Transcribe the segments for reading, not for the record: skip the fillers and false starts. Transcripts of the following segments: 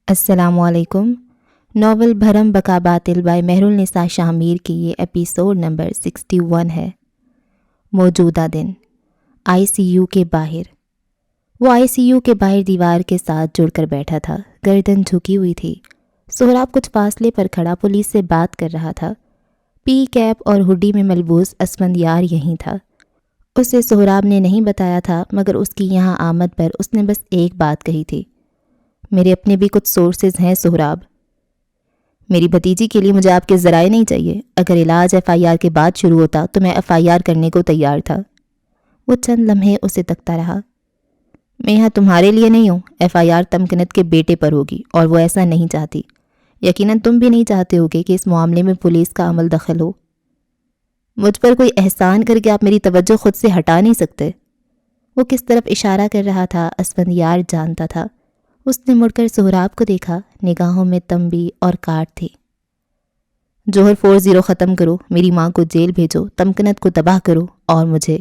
السلام علیکم۔ ناول بھرم بقا باطل بائی مہرالنساء شاہ میر کی یہ ایپیسوڈ نمبر 61 ہے۔ موجودہ دن آئی سی یو کے باہر۔ وہ آئی سی یو کے باہر دیوار کے ساتھ جڑ کر بیٹھا تھا، گردن جھکی ہوئی تھی۔ سہراب کچھ فاصلے پر کھڑا پولیس سے بات کر رہا تھا۔ پی کیپ اور ہڈی میں ملبوس اسفندیار یہیں تھا۔ اسے سہراب نے نہیں بتایا تھا، مگر اس کی یہاں آمد پر اس نے بس ایک بات کہی تھی: میرے اپنے بھی کچھ سورسز ہیں سہراب۔ میری بھتیجی کے لیے مجھے آپ کے ذرائع نہیں چاہیے۔ اگر علاج ایف آئی آر کے بعد شروع ہوتا تو میں ایف آئی آر کرنے کو تیار تھا۔ وہ چند لمحے اسے تکتا رہا۔ میں یہاں تمہارے لیے نہیں ہوں۔ ایف آئی آر تمکنت کے بیٹے پر ہوگی اور وہ ایسا نہیں چاہتی۔ یقیناً تم بھی نہیں چاہتے ہوگے کہ اس معاملے میں پولیس کا عمل دخل ہو۔ مجھ پر کوئی احسان کر کے آپ میری توجہ خود سے ہٹا نہیں سکتے۔ وہ کس طرف اشارہ کر رہا تھا اسفندیار جانتا تھا۔ اس نے مڑ کر سہراب کو دیکھا، نگاہوں میں تنبیہ اور کاٹ تھی۔ جوہر 40 ختم کرو، میری ماں کو جیل بھیجو، تمکنت کو تباہ کرو اور مجھے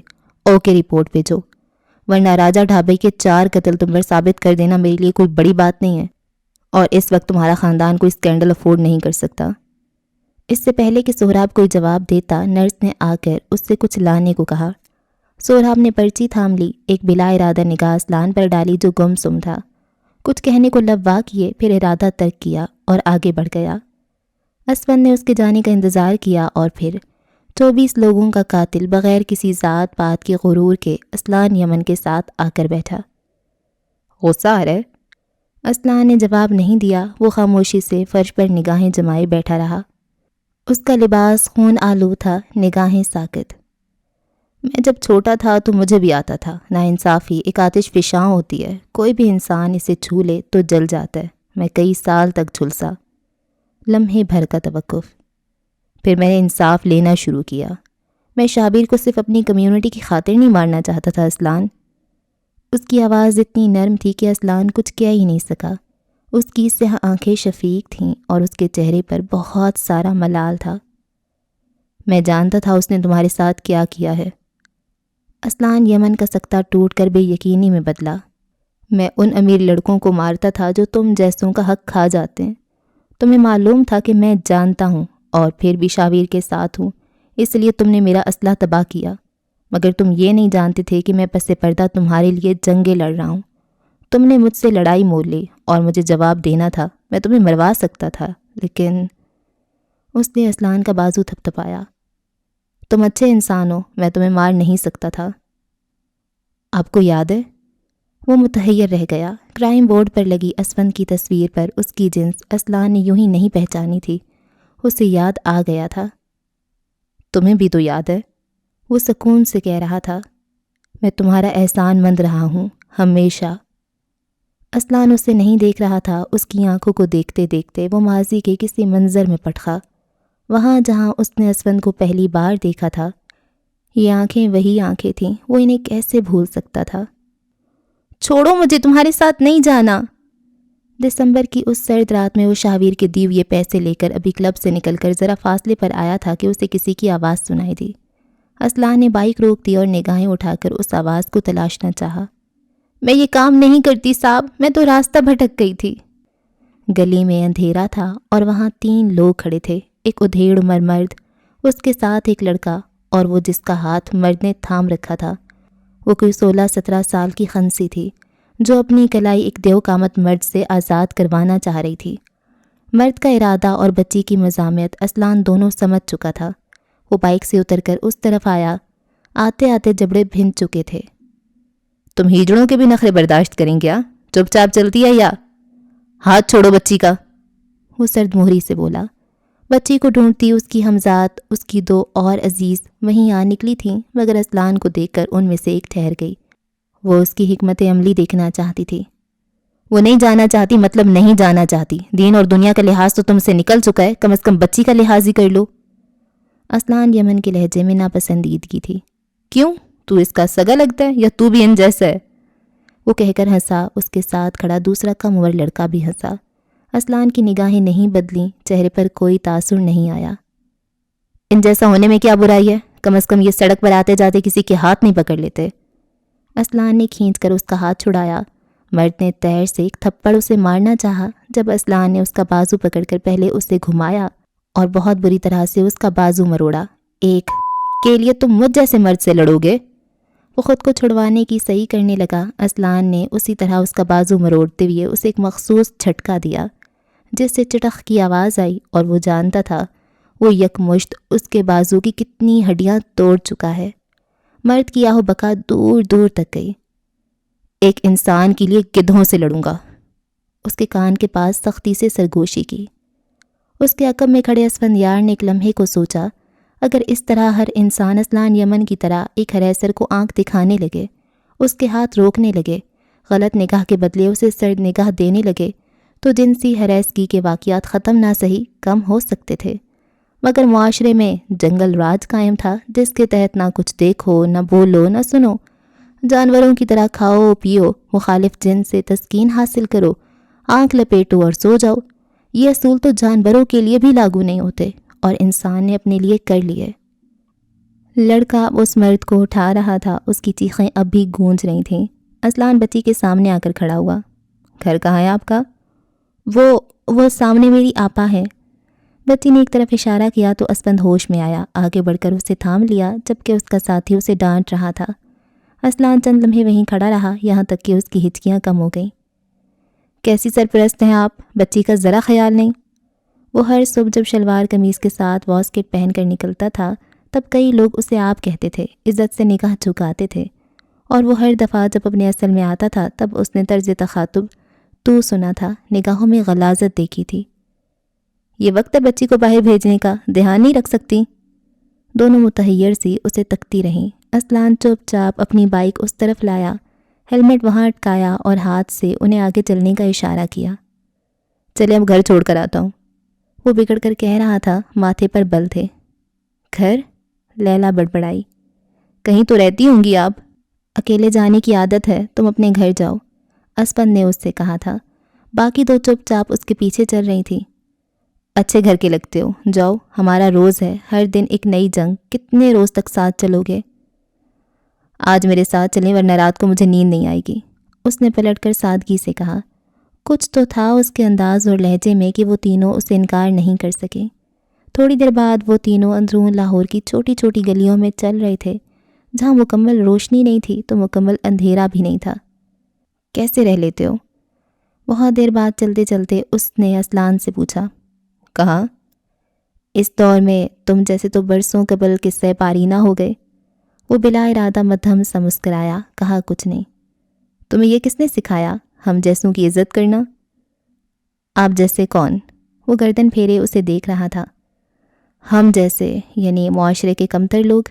اوکے رپورٹ بھیجو، ورنہ راجہ ڈھابے کے 4 قتل تم پر ثابت کر دینا میرے لیے کوئی بڑی بات نہیں ہے، اور اس وقت تمہارا خاندان کوئی اسکینڈل افورڈ نہیں کر سکتا۔ اس سے پہلے کہ سہراب کوئی جواب دیتا، نرس نے آ کر اس سے کچھ لانے کو کہا۔ سہراب نے پرچی تھام لی، ایک بلا ارادہ نگاہ اسلان پر ڈالی جو گم سم تھا۔ کچھ کہنے کو لب وا کیے، پھر ارادہ ترک کیا اور آگے بڑھ گیا۔ اسفند نے اس کے جانے کا انتظار کیا اور پھر 24 لوگوں کا قاتل بغیر کسی ذات پات کے غرور کے اسلان یمن کے ساتھ آ کر بیٹھا۔ غصہ آ رہا ہے؟ اسلان نے جواب نہیں دیا۔ وہ خاموشی سے فرش پر نگاہیں جمائے بیٹھا رہا۔ اس کا لباس خون آلود تھا، نگاہیں ساکت۔ میں جب چھوٹا تھا تو مجھے بھی آتا تھا۔ ناانصافی ایک آتش فشاں ہوتی ہے، کوئی بھی انسان اسے چھو لے تو جل جاتا ہے۔ میں کئی سال تک جھلسا۔ لمحے بھر کا توقف۔ پھر میں نے انصاف لینا شروع کیا۔ میں شابیر کو صرف اپنی کمیونٹی کی خاطر نہیں مارنا چاہتا تھا اسلان۔ اس کی آواز اتنی نرم تھی کہ اسلان کچھ کہہ ہی نہیں سکا۔ اس کی سیاہ آنکھیں شفیق تھیں اور اس کے چہرے پر بہت سارا ملال تھا۔ میں جانتا تھا اس نے تمہارے ساتھ کیا کیا ہے۔ اسلان یمن کا سکتہ ٹوٹ کر بے یقینی میں بدلا۔ میں ان امیر لڑکوں کو مارتا تھا جو تم جیسوں کا حق کھا جاتے ہیں۔ تمہیں معلوم تھا کہ میں جانتا ہوں اور پھر بھی شاویر کے ساتھ ہوں، اس لیے تم نے میرا اسلحہ تباہ کیا، مگر تم یہ نہیں جانتے تھے کہ میں پس پردہ تمہارے لیے جنگیں لڑ رہا ہوں۔ تم نے مجھ سے لڑائی مول لی اور مجھے جواب دینا تھا۔ میں تمہیں مروا سکتا تھا، لیکن اس نے اسلان کا بازو تھپتھپایا۔ تم اچھے انسان ہو، میں تمہیں مار نہیں سکتا تھا۔ آپ کو یاد ہے؟ وہ متحیر رہ گیا۔ کرائم بورڈ پر لگی اسفند کی تصویر پر اس کی جنس اسلان نے یوں ہی نہیں پہچانی تھی۔ اسے یاد آ گیا تھا۔ تمہیں بھی تو یاد ہے، وہ سکون سے کہہ رہا تھا۔ میں تمہارا احسان مند رہا ہوں، ہمیشہ۔ اسلان اسے نہیں دیکھ رہا تھا۔ اس کی آنکھوں کو دیکھتے دیکھتے وہ ماضی کے کسی منظر میں پٹخا، وہاں جہاں اس نے اسفند کو پہلی بار دیکھا تھا۔ یہ آنکھیں وہی آنکھیں تھیں، وہ انہیں کیسے بھول سکتا تھا؟ چھوڑو مجھے، تمہارے ساتھ نہیں جانا۔ دسمبر کی اس سرد رات میں وہ شاویر کے دیے ہوئے پیسے لے کر ابھی کلب سے نکل کر ذرا فاصلے پر آیا تھا کہ اسے کسی کی آواز سنائی دی۔ اسلان نے بائک روک دی اور نگاہیں اٹھا کر اس آواز کو تلاشنا چاہا۔ میں یہ کام نہیں کرتی صاحب، میں تو راستہ بھٹک گئی تھی۔ گلی میں اندھیرا تھا اور وہاں 3 لوگ کھڑے تھے، ایک ادھیڑ عمر مرد، اس کے ساتھ ایک لڑکا اور وہ جس کا ہاتھ مرد نے تھام رکھا تھا۔ وہ کوئی 16-17 سال کی خنسی تھی جو اپنی کلائی ایک دیو کامت مرد سے آزاد کروانا چاہ رہی تھی۔ مرد کا ارادہ اور بچی کی مزاحمت اسلان دونوں سمجھ چکا تھا۔ وہ بائک سے اتر کر اس طرف آیا، آتے آتے جبڑے بھن چکے تھے۔ تم ہیجڑوں کے بھی نخرے برداشت کریں گیا؟ چپ چاپ چلتی ہے یا؟ ہاتھ چھوڑو بچی کا، وہ سرد مہری سے بولا۔ بچی کو ڈھونڈتی اس کی ہمذات، اس کی 2 اور عزیز وہیں آ نکلی تھیں، مگر اسلان کو دیکھ کر ان میں سے ایک ٹھہر گئی۔ وہ اس کی حکمت عملی دیکھنا چاہتی تھی۔ وہ نہیں جانا چاہتی مطلب نہیں جانا چاہتی۔ دین اور دنیا کا لحاظ تو تم سے نکل چکا ہے، کم از کم بچی کا لحاظ ہی کر لو۔ اسلان یمن کے لہجے میں ناپسندیدگی تھی۔ کیوں؟ تو اس کا سگا لگتا ہے یا تو بھی ان جیسا ہے؟ وہ کہہ کر ہنسا۔ اس کے ساتھ کھڑا دوسرا کم عمر لڑکا بھی ہنسا۔ اسلان کی نگاہیں نہیں بدلیں، چہرے پر کوئی تاثر نہیں آیا۔ ان جیسا ہونے میں کیا برائی ہے؟ کم از کم یہ سڑک پر آتے جاتے کسی کے ہاتھ نہیں پکڑ لیتے۔ اسلان نے کھینچ کر اس کا ہاتھ چھڑایا۔ مرد نے تیر سے ایک تھپڑ اسے مارنا چاہا، جب اسلان نے اس کا بازو پکڑ کر پہلے اسے گھمایا اور بہت بری طرح سے اس کا بازو مروڑا۔ ایک کے لیے تم مجھ جیسے مرد سے لڑو گے؟ وہ خود کو چھڑوانے کی صحیح کرنے لگا۔ اسلان نے اسی طرح اس کا بازو مروڑتے ہوئے اسے ایک مخصوص جھٹکا دیا جس سے چٹخ کی آواز آئی، اور وہ جانتا تھا وہ یکمشت اس کے بازو کی کتنی ہڈیاں توڑ چکا ہے۔ مرد کی آہو بکا دور دور تک گئی۔ ایک انسان کے لیے گدھوں سے لڑوں گا۔ اس کے کان کے پاس سختی سے سرگوشی کی۔ اس کے عقب میں کھڑے اسفندیار نے ایک لمحے کو سوچا، اگر اس طرح ہر انسان اسلان یمن کی طرح ایک ہریسر کو آنکھ دکھانے لگے، اس کے ہاتھ روکنے لگے، غلط نگاہ کے بدلے اسے سرد نگاہ دینے لگے، تو جنسی ہراسگی کے واقعات ختم نہ سہی کم ہو سکتے تھے۔ مگر معاشرے میں جنگل راج قائم تھا جس کے تحت نہ کچھ دیکھو، نہ بولو، نہ سنو، جانوروں کی طرح کھاؤ پیو، مخالف جنس سے تسکین حاصل کرو، آنکھ لپیٹو اور سو جاؤ۔ یہ اصول تو جانوروں کے لیے بھی لاگو نہیں ہوتے، اور انسان نے اپنے لیے کر لیے۔ لڑکا اس مرد کو اٹھا رہا تھا، اس کی چیخیں اب بھی گونج رہی تھیں۔ اسلان بچی کے سامنے آ کر کھڑا ہوا۔ گھر کہاں ہے آپ کا؟ وہ سامنے میری آپا ہے۔ بچی نے ایک طرف اشارہ کیا تو اسپند ہوش میں آیا، آگے بڑھ کر اسے تھام لیا جبکہ اس کا ساتھی اسے ڈانٹ رہا تھا۔ اسلان چند لمحے وہیں کھڑا رہا یہاں تک کہ اس کی ہچکیاں کم ہو گئیں۔ کیسی سرپرست ہیں آپ، بچی کا ذرا خیال نہیں؟ وہ ہر صبح جب شلوار قمیض کے ساتھ واسکٹ پہن کر نکلتا تھا تب کئی لوگ اسے آپ کہتے تھے، عزت سے نگاہ جھکاتے تھے، اور وہ ہر دفعہ جب اپنے اصل میں آتا تھا تب اس نے طرز تخاطب تو سنا تھا، نگاہوں میں غلاظت دیکھی تھی۔ یہ وقت ہے بچی کو باہر بھیجنے کا، دھیان نہیں رکھ سکتی؟ دونوں متحیر سی اسے تکتی رہیں۔ اسلان چپ چاپ اپنی بائک اس طرف لایا، ہیلمٹ وہاں اٹکایا اور ہاتھ سے انہیں آگے چلنے کا اشارہ کیا۔ چلے اب گھر چھوڑ کر آتا ہوں، وہ بگڑ کر کہہ رہا تھا، ماتھے پر بل تھے۔ گھر؟ لیلا بڑبڑائی۔ کہیں تو رہتی ہوں گی آپ؟ اکیلے جانے کی عادت ہے، تم اپنے گھر جاؤ، اسپند نے اس سے کہا تھا۔ باقی دو چپ چاپ اس کے پیچھے چل رہی تھی۔ اچھے گھر کے لگتے ہو، جاؤ، ہمارا روز ہے، ہر دن ایک نئی جنگ، کتنے روز تک ساتھ چلو گے؟ آج میرے ساتھ چلیں ورنہ رات کو مجھے نیند نہیں آئے گی، اس نے پلٹ کر سادگی سے کہا۔ کچھ تو تھا اس کے انداز اور لہجے میں کہ وہ تینوں اسے انکار نہیں کر سکے۔ تھوڑی دیر بعد وہ تینوں اندرون لاہور کی چھوٹی چھوٹی گلیوں میں چل رہے تھے جہاں مکمل روشنی نہیں تھی تو مکمل اندھیرا بھی نہیں تھا۔ کیسے رہ لیتے ہو؟ بہت دیر بعد چلتے چلتے اس نے اسلان سے پوچھا۔ کہاں؟ اس دور میں تم جیسے تو برسوں قبل قصہ پارینہ ہو گئے۔ وہ بلا ارادہ مدھم سا مسکرایا، کہا کچھ نہیں۔ تمہیں یہ کس نے سکھایا، ہم جیسوں کی عزت کرنا؟ آپ جیسے کون؟ وہ گردن پھیرے اسے دیکھ رہا تھا۔ ہم جیسے یعنی معاشرے کے کمتر لوگ؟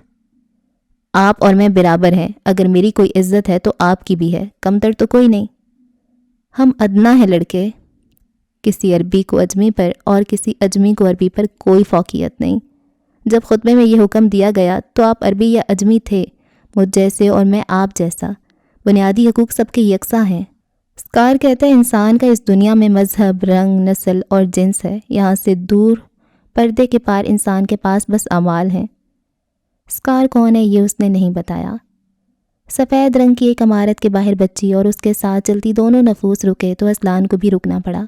آپ اور میں برابر ہیں، اگر میری کوئی عزت ہے تو آپ کی بھی ہے، کمتر تو کوئی نہیں۔ ہم ادنا ہیں لڑکے، کسی عربی کو اجمی پر اور کسی اجمی کو عربی پر کوئی فوقیت نہیں۔ جب خطبے میں یہ حکم دیا گیا تو آپ عربی یا اجمی تھے، مجھ جیسے اور میں آپ جیسا، بنیادی حقوق سب کے یکساں ہیں۔ اسکار کہتا ہے انسان کا اس دنیا میں مذہب، رنگ، نسل اور جنس ہے، یہاں سے دور پردے کے پار انسان کے پاس بس اعمال ہیں۔ اسکار کون ہے یہ اس نے نہیں بتایا۔ سفید رنگ کی ایک عمارت کے باہر بچی اور اس کے ساتھ چلتی دونوں نفوس رکے تو اسلان کو بھی رکنا پڑا۔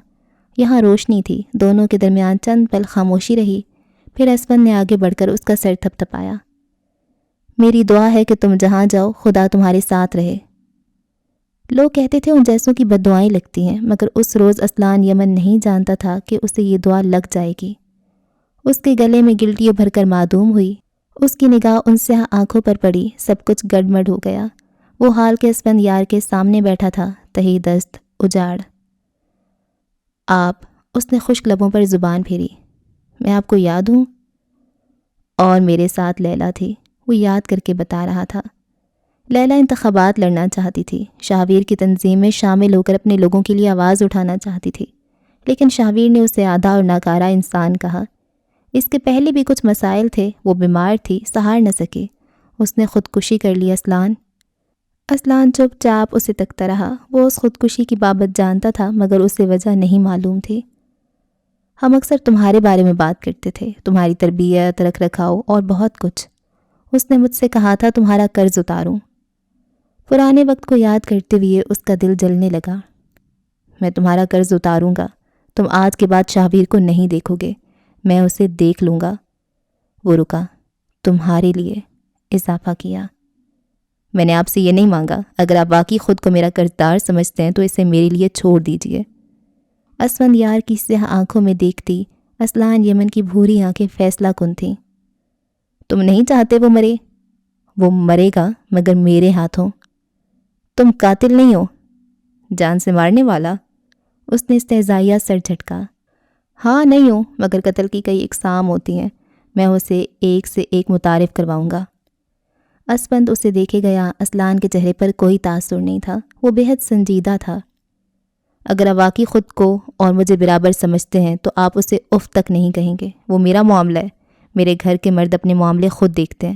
یہاں روشنی تھی، دونوں کے درمیان چند پل خاموشی رہی، پھر اسفند نے آگے بڑھ کر اس کا سر تھپ تھپایا۔ میری دعا ہے کہ تم جہاں جاؤ خدا تمہارے ساتھ رہے۔ لوگ کہتے تھے ان جیسوں کی بد دعائیں لگتی ہیں، مگر اس روز اسلان یمن نہیں جانتا تھا کہ اسے یہ دعا لگ جائے گی۔ اس کے گلے میں گلٹی ابھر کر معدوم ہوئی، اس کی نگاہ ان سیاہ آنکھوں پر پڑی، سب کچھ گڑمڑ ہو گیا۔ وہ حال کے اسفند یار کے سامنے بیٹھا تھا، تہی دست، اجاڑ۔ آپ، اس نے خشک لبوں پر زبان پھیری، میں آپ کو یاد ہوں؟ اور میرے ساتھ لیلا تھی، وہ یاد کر کے بتا رہا تھا۔ لیلا انتخابات لڑنا چاہتی تھی، شاہویر کی تنظیم میں شامل ہو کر اپنے لوگوں کے لیے آواز اٹھانا چاہتی تھی، لیکن شاہویر نے اسے آدھا اور ناکارہ انسان کہا۔ اس کے پہلے بھی کچھ مسائل تھے، وہ بیمار تھی، سہار نہ سکے، اس نے خودکشی کر لی۔ اسلان چپ چاپ اسے تکتا رہا، وہ اس خودکشی کی بابت جانتا تھا مگر اسے وجہ نہیں معلوم تھی۔ ہم اکثر تمہارے بارے میں بات کرتے تھے، تمہاری تربیت، رکھ رکھاؤ اور بہت کچھ۔ اس نے مجھ سے کہا تھا تمہارا قرض اتاروں۔ پرانے وقت کو یاد کرتے ہوئے اس کا دل جلنے لگا۔ میں تمہارا قرض اتاروں گا، تم آج کے بعد شاہویر کو نہیں دیکھو گے، میں اسے دیکھ لوں گا۔ وہ رکا۔ تمہارے لیے، اضافہ کیا۔ میں نے آپ سے یہ نہیں مانگا، اگر آپ واقعی خود کو میرا قرضدار سمجھتے ہیں تو اسے میرے لیے چھوڑ دیجئے۔ اسفندیار کی سیاہ آنکھوں میں دیکھتی اسلان یمن کی بھوری آنکھیں فیصلہ کن تھیں۔ تم نہیں چاہتے وہ مرے؟ وہ مرے گا مگر میرے ہاتھوں۔ تم قاتل نہیں ہو؟ جان سے مارنے والا؟ اس نے استہزائیہ سر جھٹکا۔ ہاں نہیں ہوں، مگر قتل کی کئی اقسام ہوتی ہیں، میں اسے ایک سے ایک متعارف کرواؤں گا۔ اسفند اسے دیکھے گیا۔ اسلان کے چہرے پر کوئی تاثر نہیں تھا، وہ بے حد سنجیدہ تھا۔ اگر آپ واقعی خود کو اور مجھے برابر سمجھتے ہیں تو آپ اسے اف تک نہیں کہیں گے، وہ میرا معاملہ ہے، میرے گھر کے مرد اپنے معاملے خود دیکھتے ہیں۔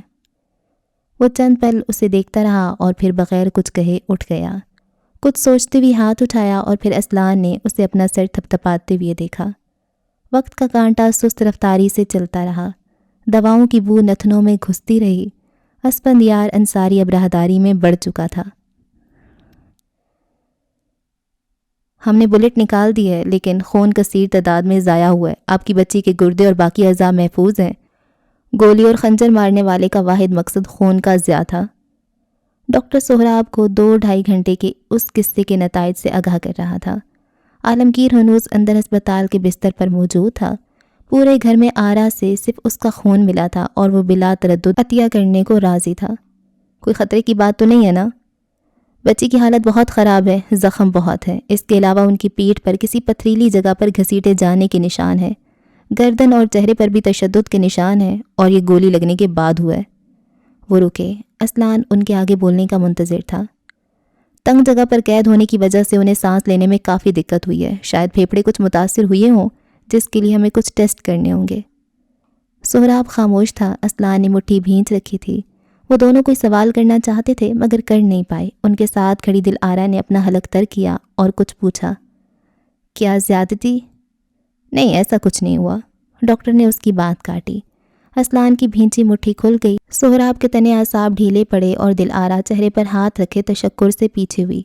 وہ چند پل اسے دیکھتا رہا اور پھر بغیر کچھ کہے اٹھ گیا۔ کچھ سوچتے ہوئے ہاتھ اٹھایا اور پھر اسلان نے اسے اپنا سر تھپتھپاتے ہوئے دیکھا۔ وقت کا کانٹا سست رفتاری سے چلتا رہا، دواؤں کی بو نتنوں میں گھستی رہی۔ اسفندیار انصاری اب راہداری میں بڑھ چکا تھا۔ ہم نے بلٹ نکال دی ہے لیکن خون کثیر تعداد میں ضائع ہوا ہے، آپ کی بچی کے گردے اور باقی اعضاء محفوظ ہیں۔ گولی اور خنجر مارنے والے کا واحد مقصد خون کا ضیاع تھا۔ ڈاکٹر سہراب کو 2-2.5 گھنٹے کے اس قصے کے نتائج سے آگاہ کر رہا تھا۔ عالمگیر ہنوز اندر ہسپتال کے بستر پر موجود تھا۔ پورے گھر میں آرا سے صرف اس کا خون ملا تھا اور وہ بلا تردد عطیہ کرنے کو راضی تھا۔ کوئی خطرے کی بات تو نہیں ہے نا؟ بچی کی حالت بہت خراب ہے، زخم بہت ہے، اس کے علاوہ ان کی پیٹھ پر کسی پتھریلی جگہ پر گھسیٹے جانے کے نشان ہیں، گردن اور چہرے پر بھی تشدد کے نشان ہیں، اور یہ گولی لگنے کے بعد ہوا ہے۔ وہ رکے۔ اسلان ان کے آگے بولنے کا منتظر تھا۔ تنگ جگہ پر قید ہونے کی وجہ سے انہیں سانس لینے میں کافی دقت ہوئی ہے، شاید پھیپھڑے کچھ متاثر ہوئے ہوں، جس کے لیے ہمیں کچھ ٹیسٹ کرنے ہوں گے۔ سہراب خاموش تھا۔ اسلان نے مٹھی بھینچ رکھی تھی۔ وہ دونوں کوئی سوال کرنا چاہتے تھے مگر کر نہیں پائے۔ ان کے ساتھ کھڑی دل آرا نے اپنا حلق تر کیا اور کچھ پوچھا۔ کیا زیادتی؟ نہیں، ایسا کچھ نہیں ہوا۔ ڈاکٹر نے اس کی بات کاٹی۔ اسلان کی بھینچی مٹھی کھل گئی۔ سہراب کے تنے اعصاب ڈھیلے پڑے اور دل آرا چہرے پر ہاتھ رکھے تشکر سے پیچھے ہوئی۔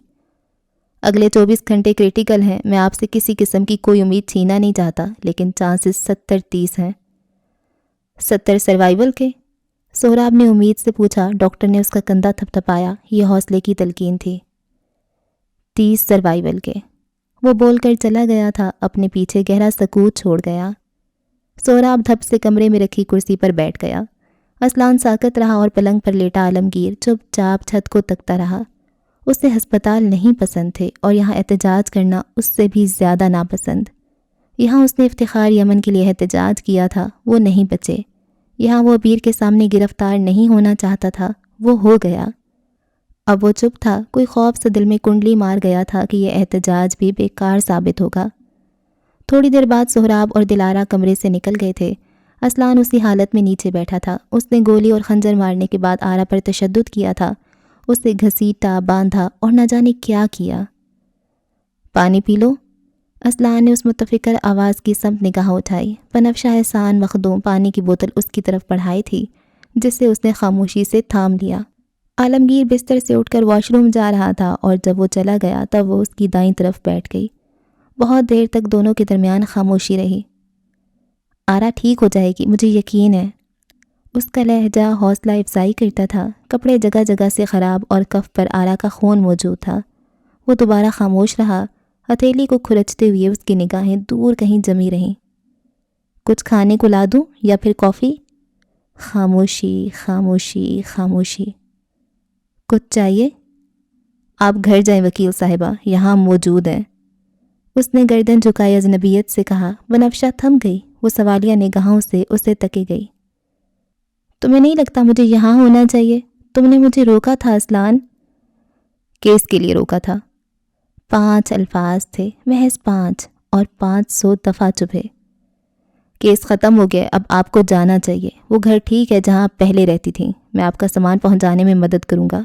اگلے 24 گھنٹے کریٹیکل ہیں، میں آپ سے کسی قسم کی کوئی امید چھیننا نہیں چاہتا، لیکن چانسز 70-30 ہیں۔ 70 سروائیول کے؟ سہراب نے امید سے پوچھا۔ ڈاکٹر نے اس کا کندھا تھپتھپایا۔ یہ حوصلے کی تلقین تھی۔ 30 سروائیول کے۔ وہ بول کر چلا گیا تھا، اپنے پیچھے گہرا سکوت چھوڑ گیا۔ سہراب دھپ سے کمرے میں رکھی کرسی پر بیٹھ گیا۔ اسلان ساکت رہا اور پلنگ پر لیٹا عالمگیر چپ چاپ چھت کو تکتا رہا۔ اسے ہسپتال نہیں پسند تھے اور یہاں احتجاج کرنا اس سے بھی زیادہ ناپسند۔ یہاں اس نے افتخار یمن کے لیے احتجاج کیا تھا، وہ نہیں بچے۔ یہاں وہ ابیر کے سامنے گرفتار نہیں ہونا چاہتا تھا، وہ ہو گیا۔ اب وہ چپ تھا۔ کوئی خوف سے دل میں کنڈلی مار گیا تھا کہ یہ احتجاج بھی بیکار ثابت ہوگا۔ تھوڑی دیر بعد سہراب اور دلارا کمرے سے نکل گئے تھے۔ اسلان اسی حالت میں نیچے بیٹھا تھا۔ اس نے گولی اور خنجر مارنے کے بعد آرا پر تشدد کیا تھا، اسے گھسیٹا، باندھا اور نہ جانے کیا کیا۔ پانی پی لو۔ اسلان نے اس متفکر آواز کی سمت نگاہ اٹھائی۔ بنفشہ احسان مخدوم پانی کی بوتل اس کی طرف بڑھائی تھی، جسے اس نے خاموشی سے تھام لیا۔ عالمگیر بستر سے اٹھ کر واش روم جا رہا تھا اور جب وہ چلا گیا تب وہ اس کی دائیں طرف بیٹھ گئی۔ بہت دیر تک دونوں کے درمیان خاموشی رہی۔ آرا ٹھیک ہو جائے گی، مجھے یقین ہے۔ اس کا لہجہ حوصلہ افزائی کرتا تھا۔ کپڑے جگہ جگہ سے خراب اور کف پر آرا کا خون موجود تھا۔ وہ دوبارہ خاموش رہا۔ ہتھیلی کو کھرچتے ہوئے اس کی نگاہیں دور کہیں جمی رہیں۔ کچھ کھانے کو لا دوں یا پھر کافی؟ خاموشی، خاموشی، خاموشی۔ کچھ چاہیے؟ آپ گھر جائیں وکیل صاحبہ، یہاں موجود ہیں۔ اس نے گردن جھکائی اجنبیت سے کہا۔ بنفشہ تھم گئی۔ وہ سوالیہ نگاہوں سے اسے تکے گئی۔ تمہیں نہیں لگتا مجھے یہاں ہونا چاہیے؟ تم نے مجھے روکا تھا اسلان۔ کیس کے لیے روکا تھا؟ 5 الفاظ تھے، محض 5، اور 500 دفعہ چبھے۔ کیس ختم ہو گیا، اب آپ کو جانا چاہیے۔ وہ گھر ٹھیک ہے جہاں آپ پہلے رہتی تھیں، میں آپ کا سامان پہنچانے میں مدد کروں گا۔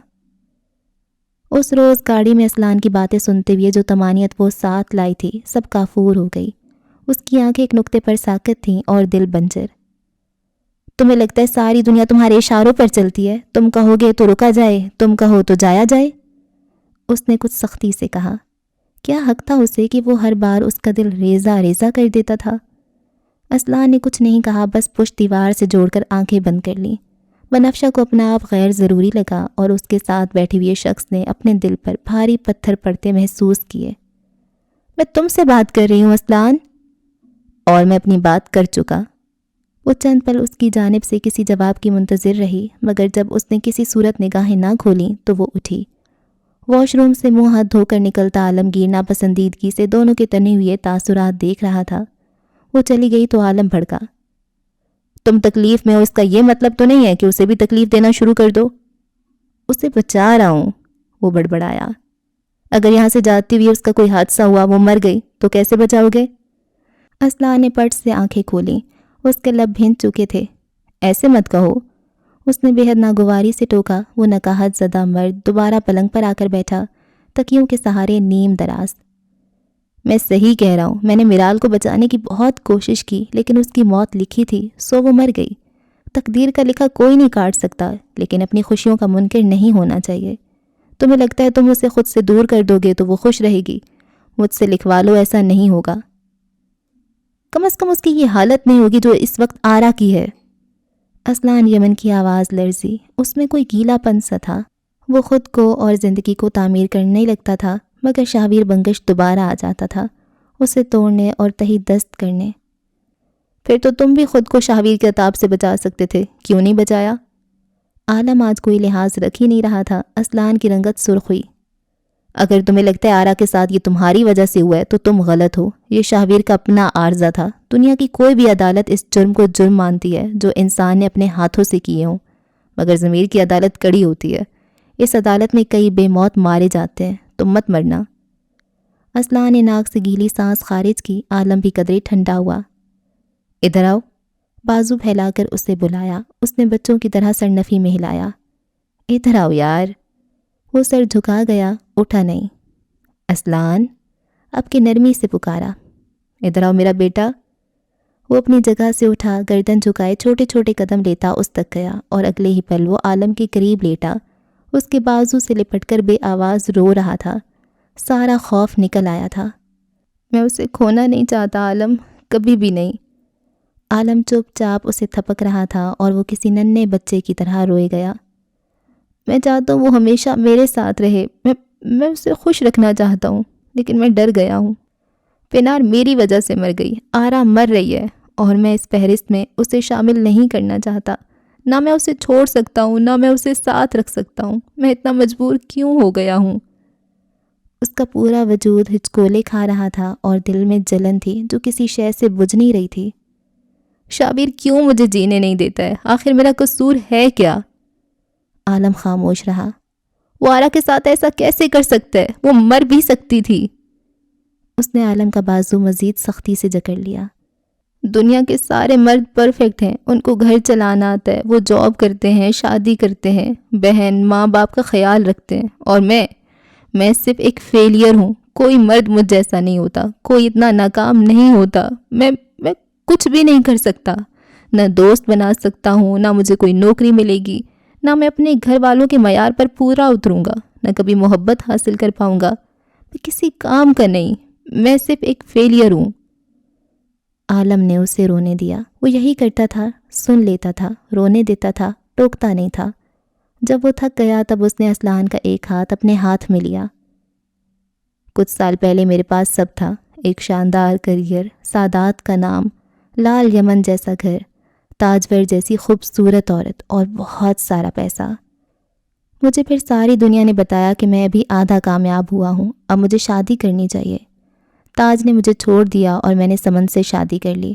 اس روز گاڑی میں اسلان کی باتیں سنتے ہوئے جو طمانینت وہ ساتھ لائی تھی سب کافور ہو گئی۔ اس کی آنکھیں ایک نقطے پر ساکت تھیں اور دل بنجر۔ تمہیں لگتا ہے ساری دنیا تمہارے اشاروں پر چلتی ہے؟ تم کہو گے تو رکا جائے، تم کہو تو جایا جائے؟ اس نے کچھ سختی سے کہا۔ کیا حق تھا اسے کہ وہ ہر بار اس کا دل ریزہ ریزہ کر دیتا تھا؟ اسلان نے کچھ نہیں کہا، بس پشت دیوار سے جوڑ کر آنکھیں بند کر لیں۔ بنفشہ کو اپنا آپ غیر ضروری لگا اور اس کے ساتھ بیٹھے ہوئے شخص نے اپنے دل پر بھاری پتھر پڑتے محسوس کیے۔ میں تم سے بات کر رہی ہوں اسلان، اور میں اپنی بات کر چکا۔ وہ چند پل اس کی جانب سے کسی جواب کی منتظر رہی، مگر جب اس نے کسی صورت نگاہیں نہ کھولیں تو وہ اٹھی۔ واش روم سے منہ ہاتھ دھو کر نکلتا عالمگیر ناپسندیدگی سے دونوں کے تنے ہوئے تاثرات دیکھ رہا تھا۔ وہ چلی گئی تو عالم بھڑکا۔ تم تکلیف میں ہو، اس کا یہ مطلب تو نہیں ہے کہ اسے بھی تکلیف دینا شروع کر دو؟ اسے بچا رہا ہوں، وہ بڑبڑایا۔ اگر یہاں سے جاتی ہوئی اس کا کوئی حادثہ ہوا، وہ مر گئی تو کیسے بچاؤ گے؟ اسلان نے پٹ سے آنکھیں کھولیں، اس کے لب بھن چکے تھے۔ ایسے مت کہو، اس نے بے حد ناگواری سے ٹوکا۔ وہ نکاہت زدہ مرد دوبارہ پلنگ پر آ کر بیٹھا، تکیوں کے سہارے نیم دراز۔ میں صحیح کہہ رہا ہوں، میں نے میرال کو بچانے کی بہت کوشش کی، لیکن اس کی موت لکھی تھی، سو وہ مر گئی۔ تقدیر کا لکھا کوئی نہیں کاٹ سکتا، لیکن اپنی خوشیوں کا منکر نہیں ہونا چاہیے۔ تمہیں لگتا ہے تم اسے خود سے دور کر دو گے تو وہ خوش رہے گی؟ مجھ سے لکھوا لو، ایسا نہیں ہوگا۔ کم از کم اس کی یہ حالت نہیں ہوگی جو اس وقت آرا کی ہے۔ اسلان یمن کی آواز لرزی، اس میں کوئی گیلا پن سا تھا۔ وہ خود کو اور زندگی کو تعمیر کرنے لگتا تھا، مگر شاویر بنگش دوبارہ آ جاتا تھا، اسے توڑنے اور تہی دست کرنے۔ پھر تو تم بھی خود کو شاویر کے عذاب سے بچا سکتے تھے، کیوں نہیں بچایا؟ عالم آج کوئی لحاظ رکھ ہی نہیں رہا تھا۔ اسلان کی رنگت سرخ ہوئی۔ اگر تمہیں لگتا ہے آرا کے ساتھ یہ تمہاری وجہ سے ہوا ہے تو تم غلط ہو۔ یہ شاویر کا اپنا عارضہ تھا۔ دنیا کی کوئی بھی عدالت اس جرم کو جرم مانتی ہے جو انسان نے اپنے ہاتھوں سے کیے ہوں، مگر ضمیر کی عدالت کڑی ہوتی ہے۔ اس عدالت میں کئی بے موت مارے جاتے ہیں، تم مت مرنا۔ اسلان نے ناک سے گیلی سانس خارج کی۔ عالم بھی قدرے ٹھنڈا ہوا۔ ادھر آؤ، بازو پھیلا کر اسے بلایا۔ اس نے بچوں کی طرح سر نفی میں ہلایا۔ ادھر آؤ یار۔ وہ سر جھکا گیا، اٹھا نہیں۔ اسلان، اب کی نرمی سے پکارا۔ ادھر آؤ میرا بیٹا۔ وہ اپنی جگہ سے اٹھا، گردن جھکائے چھوٹے چھوٹے قدم لیتا اس تک گیا، اور اگلے ہی پل وہ عالم کے قریب لیٹا، اس کے بازو سے لپٹ کر بے آواز رو رہا تھا۔ سارا خوف نکل آیا تھا۔ میں اسے کھونا نہیں چاہتا عالم، کبھی بھی نہیں۔ عالم چپ چاپ اسے تھپک رہا تھا اور وہ کسی ننھے بچے کی طرح روئے گیا۔ میں چاہتا ہوں وہ ہمیشہ میرے ساتھ رہے، میں اسے خوش رکھنا چاہتا ہوں، لیکن میں ڈر گیا ہوں۔ پینار میری وجہ سے مر گئی، آرا مر رہی ہے، اور میں اس فہرست میں اسے شامل نہیں کرنا چاہتا۔ نہ میں اسے چھوڑ سکتا ہوں، نہ میں اسے ساتھ رکھ سکتا ہوں۔ میں اتنا مجبور کیوں ہو گیا ہوں؟ اس کا پورا وجود ہچکولے کھا رہا تھا اور دل میں جلن تھی جو کسی شے سے بجھ نہیں رہی تھی۔ شابیر کیوں مجھے جینے نہیں دیتا ہے؟ آخر میرا قصور ہے کیا؟ عالم خاموش رہا۔ وہ آرا کے ساتھ ایسا کیسے کر سکتا ہے؟ وہ مر بھی سکتی تھی۔ اس نے عالم کا بازو مزید سختی سے جکڑ لیا۔ دنیا کے سارے مرد پرفیکٹ ہیں، ان کو گھر چلانا آتا ہے، وہ جاب کرتے ہیں، شادی کرتے ہیں، بہن ماں باپ کا خیال رکھتے ہیں، اور میں صرف ایک فیلئر ہوں۔ کوئی مرد مجھ جیسا نہیں ہوتا، کوئی اتنا ناکام نہیں ہوتا۔ میں کچھ بھی نہیں کر سکتا، نہ دوست بنا سکتا ہوں، نہ مجھے کوئی نوکری ملے گی، نہ میں اپنے گھر والوں کے معیار پر پورا اتروں گا، نہ کبھی محبت حاصل کر پاؤں گا۔ میں کسی کام کا نہیں، میں صرف ایک فیلئر ہوں۔ عالم نے اسے رونے دیا۔ وہ یہی کرتا تھا، سن لیتا تھا، رونے دیتا تھا، ٹوکتا نہیں تھا۔ جب وہ تھک گیا تب اس نے اسلان کا ایک ہاتھ اپنے ہاتھ میں لیا۔ کچھ سال پہلے میرے پاس سب تھا، ایک شاندار کریئر، سعادت کا نام، لال یمن جیسا گھر، تاجور جیسی خوبصورت عورت، اور بہت سارا پیسہ۔ مجھے پھر ساری دنیا نے بتایا کہ میں ابھی آدھا کامیاب ہوا ہوں، اب مجھے شادی کرنی چاہیے۔ تاج نے مجھے چھوڑ دیا اور میں نے سمن سے شادی کر لی۔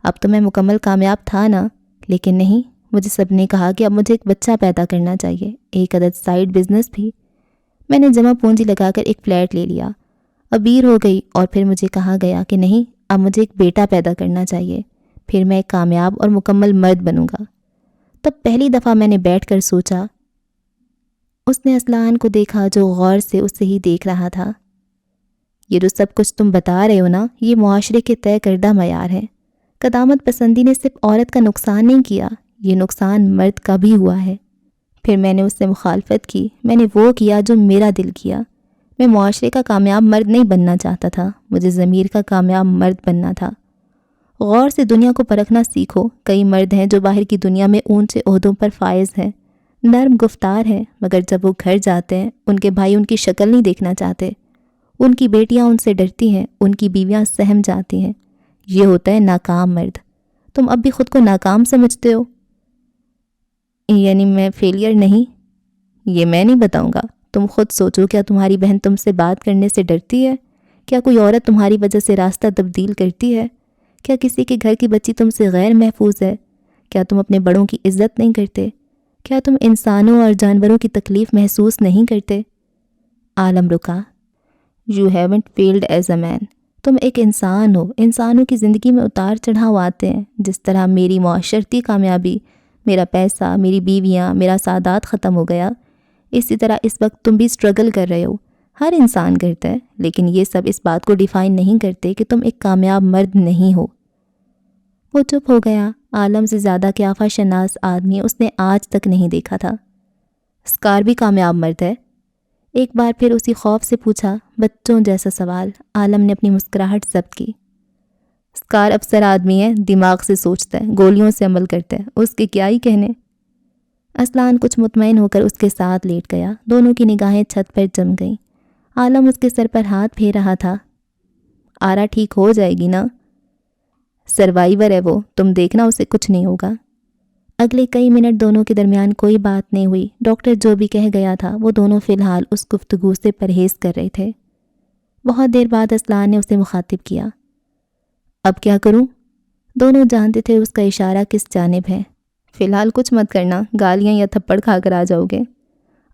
اب تو میں مکمل کامیاب تھا نا، لیکن نہیں، مجھے سب نے کہا کہ اب مجھے ایک بچہ پیدا کرنا چاہیے، ایک عدد سائیڈ بزنس بھی۔ میں نے جمع پونجی لگا کر ایک فلیٹ لے لیا۔ ابیر ہو گئی، اور پھر مجھے کہا گیا کہ نہیں، اب مجھے ایک بیٹا پیدا کرنا چاہیے، پھر میں ایک کامیاب اور مکمل مرد بنوں گا۔ تب پہلی دفعہ میں نے بیٹھ کر سوچا۔ اس نے اسلان کو دیکھا جو غور سے اسے ہی دیکھ رہا تھا۔ یہ جو سب کچھ تم بتا رہے ہو نا، یہ معاشرے کے طے کردہ معیار ہے۔ قدامت پسندی نے صرف عورت کا نقصان نہیں کیا، یہ نقصان مرد کا بھی ہوا ہے۔ پھر میں نے اس سے مخالفت کی، میں نے وہ کیا جو میرا دل کیا، میں معاشرے کا کامیاب مرد نہیں بننا چاہتا تھا، مجھے ضمیر کا کامیاب مرد بننا تھا۔ غور سے دنیا کو پرکھنا سیکھو۔ کئی مرد ہیں جو باہر کی دنیا میں اونچے عہدوں پر فائز ہیں، نرم گفتار ہیں، مگر جب وہ گھر جاتے ہیں ان کے بھائی ان کی شکل نہیں دیکھنا چاہتے، ان کی بیٹیاں ان سے ڈرتی ہیں، ان کی بیویاں سہم جاتی ہیں۔ یہ ہوتا ہے ناکام مرد۔ تم اب بھی خود کو ناکام سمجھتے ہو؟ یعنی میں فیلئر نہیں؟ یہ میں نہیں بتاؤں گا، تم خود سوچو۔ کیا تمہاری بہن تم سے بات کرنے سے ڈرتی ہے؟ کیا کوئی عورت تمہاری وجہ سے راستہ تبدیل کرتی ہے؟ کیا کسی کے گھر کی بچی تم سے غیر محفوظ ہے؟ کیا تم اپنے بڑوں کی عزت نہیں کرتے؟ کیا تم انسانوں اور جانوروں کی تکلیف محسوس نہیں کرتے؟ عالم رکا۔ You haven't failed as a man۔ تم ایک انسان ہو۔ انسانوں کی زندگی میں اتار چڑھاؤ آتے ہیں۔ جس طرح میری معاشرتی کامیابی، میرا پیسہ، میری بیویاں، میرا سادات ختم ہو گیا، اسی طرح اس وقت تم بھی اسٹرگل کر رہے ہو۔ ہر انسان کرتا ہے، لیکن یہ سب اس بات کو ڈیفائن نہیں کرتے کہ تم ایک کامیاب مرد نہیں ہو۔ وہ چپ ہو گیا۔ عالم سے زیادہ قیافہ شناس آدمی اس نے آج تک نہیں دیکھا تھا۔ اسکار بھی کامیاب مرد ہے؟ ایک بار پھر اسی خوف سے پوچھا، بچوں جیسا سوال۔ عالم نے اپنی مسکراہٹ ضبط کی۔ اسکار افسر آدمی ہے، دماغ سے سوچتا ہے، گولیوں سے عمل کرتا ہے، اس کے کیا ہی کہنے۔ اسلان کچھ مطمئن ہو کر اس کے ساتھ لیٹ گیا۔ دونوں کی نگاہیں چھت پر جم گئیں۔ عالم اس کے سر پر ہاتھ پھیر رہا تھا۔ آرا ٹھیک ہو جائے گی نا؟ سروائیور ہے وہ، تم دیکھنا اسے کچھ نہیں ہوگا۔ اگلے کئی منٹ دونوں کے درمیان کوئی بات نہیں ہوئی۔ ڈاکٹر جو بھی کہہ گیا تھا وہ دونوں فی الحال اس گفتگو سے پرہیز کر رہے تھے۔ بہت دیر بعد اسلان نے اسے مخاطب کیا، اب کیا کروں؟ دونوں جانتے تھے اس کا اشارہ کس جانب ہے۔ فی الحال کچھ مت کرنا، گالیاں یا تھپڑ کھا کر آ جاؤ گے۔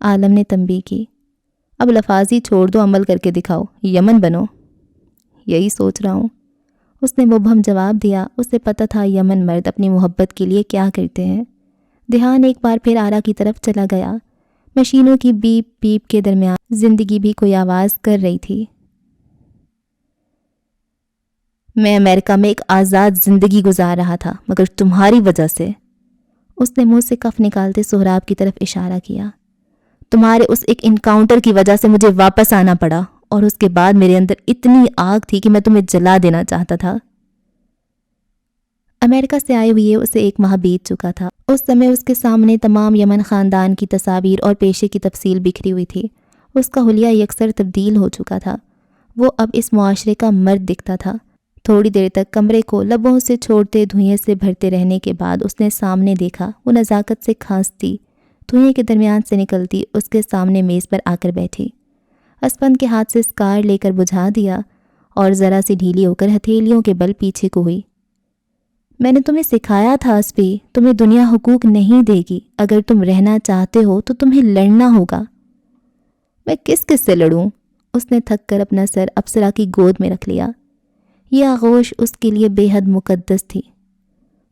عالم نے تنبیہ کی۔ اب لفاظی چھوڑ دو، عمل کر کے دکھاؤ، یمن بنو۔ یہی سوچ رہا ہوں، اس نے مبہم جواب دیا۔ اسے پتہ تھا یمن مرد اپنی محبت کے لیے کیا کرتے ہیں۔ دھیان ایک بار پھر آرا کی طرف چلا گیا۔ مشینوں کی بیپ بیپ کے درمیان زندگی بھی کوئی آواز کر رہی تھی۔ میں امریکہ میں ایک آزاد زندگی گزار رہا تھا، مگر تمہاری وجہ سے۔ اس نے منہ سے کف نکالتے سہراب کی طرف اشارہ کیا۔ تمہارے اس ایک انکاؤنٹر کی وجہ سے مجھے واپس آنا پڑا، اور اس کے بعد میرے اندر اتنی آگ تھی کہ میں تمہیں جلا دینا چاہتا تھا۔ امریکہ سے آئے ہوئے اسے 1 ماہ بیت چکا تھا۔ اس سمے اس کے سامنے تمام یمن خاندان کی تصاویر اور پیشے کی تفصیل بکھری ہوئی تھی۔ اس کا حلیہ یکسر تبدیل ہو چکا تھا۔ وہ اب اس معاشرے کا مرد دکھتا تھا۔ تھوڑی دیر تک کمرے کو لبوں سے چھوڑتے دھوئیں سے بھرتے رہنے کے بعد اس نے سامنے دیکھا۔ وہ نزاکت سے کھانستی، دھوئیں کے درمیان سے نکلتی، اس کے سامنے میز پر آ کر بیٹھی۔ اسپند کے ہاتھ سے اسکار لے کر بجھا دیا اور ذرا سی ڈھیلی ہو کر ہتھیلیوں کے بل پیچھے کو ہوئی۔ میں نے تمہیں سکھایا تھا اسپی، تمہیں دنیا حقوق نہیں دے گی۔ اگر تم رہنا چاہتے ہو تو تمہیں لڑنا ہوگا۔ میں کس کس سے لڑوں؟ اس نے تھک کر اپنا سر اپسرا کی گود میں رکھ لیا۔ یہ آغوش اس کے لیے بے حد مقدس تھی۔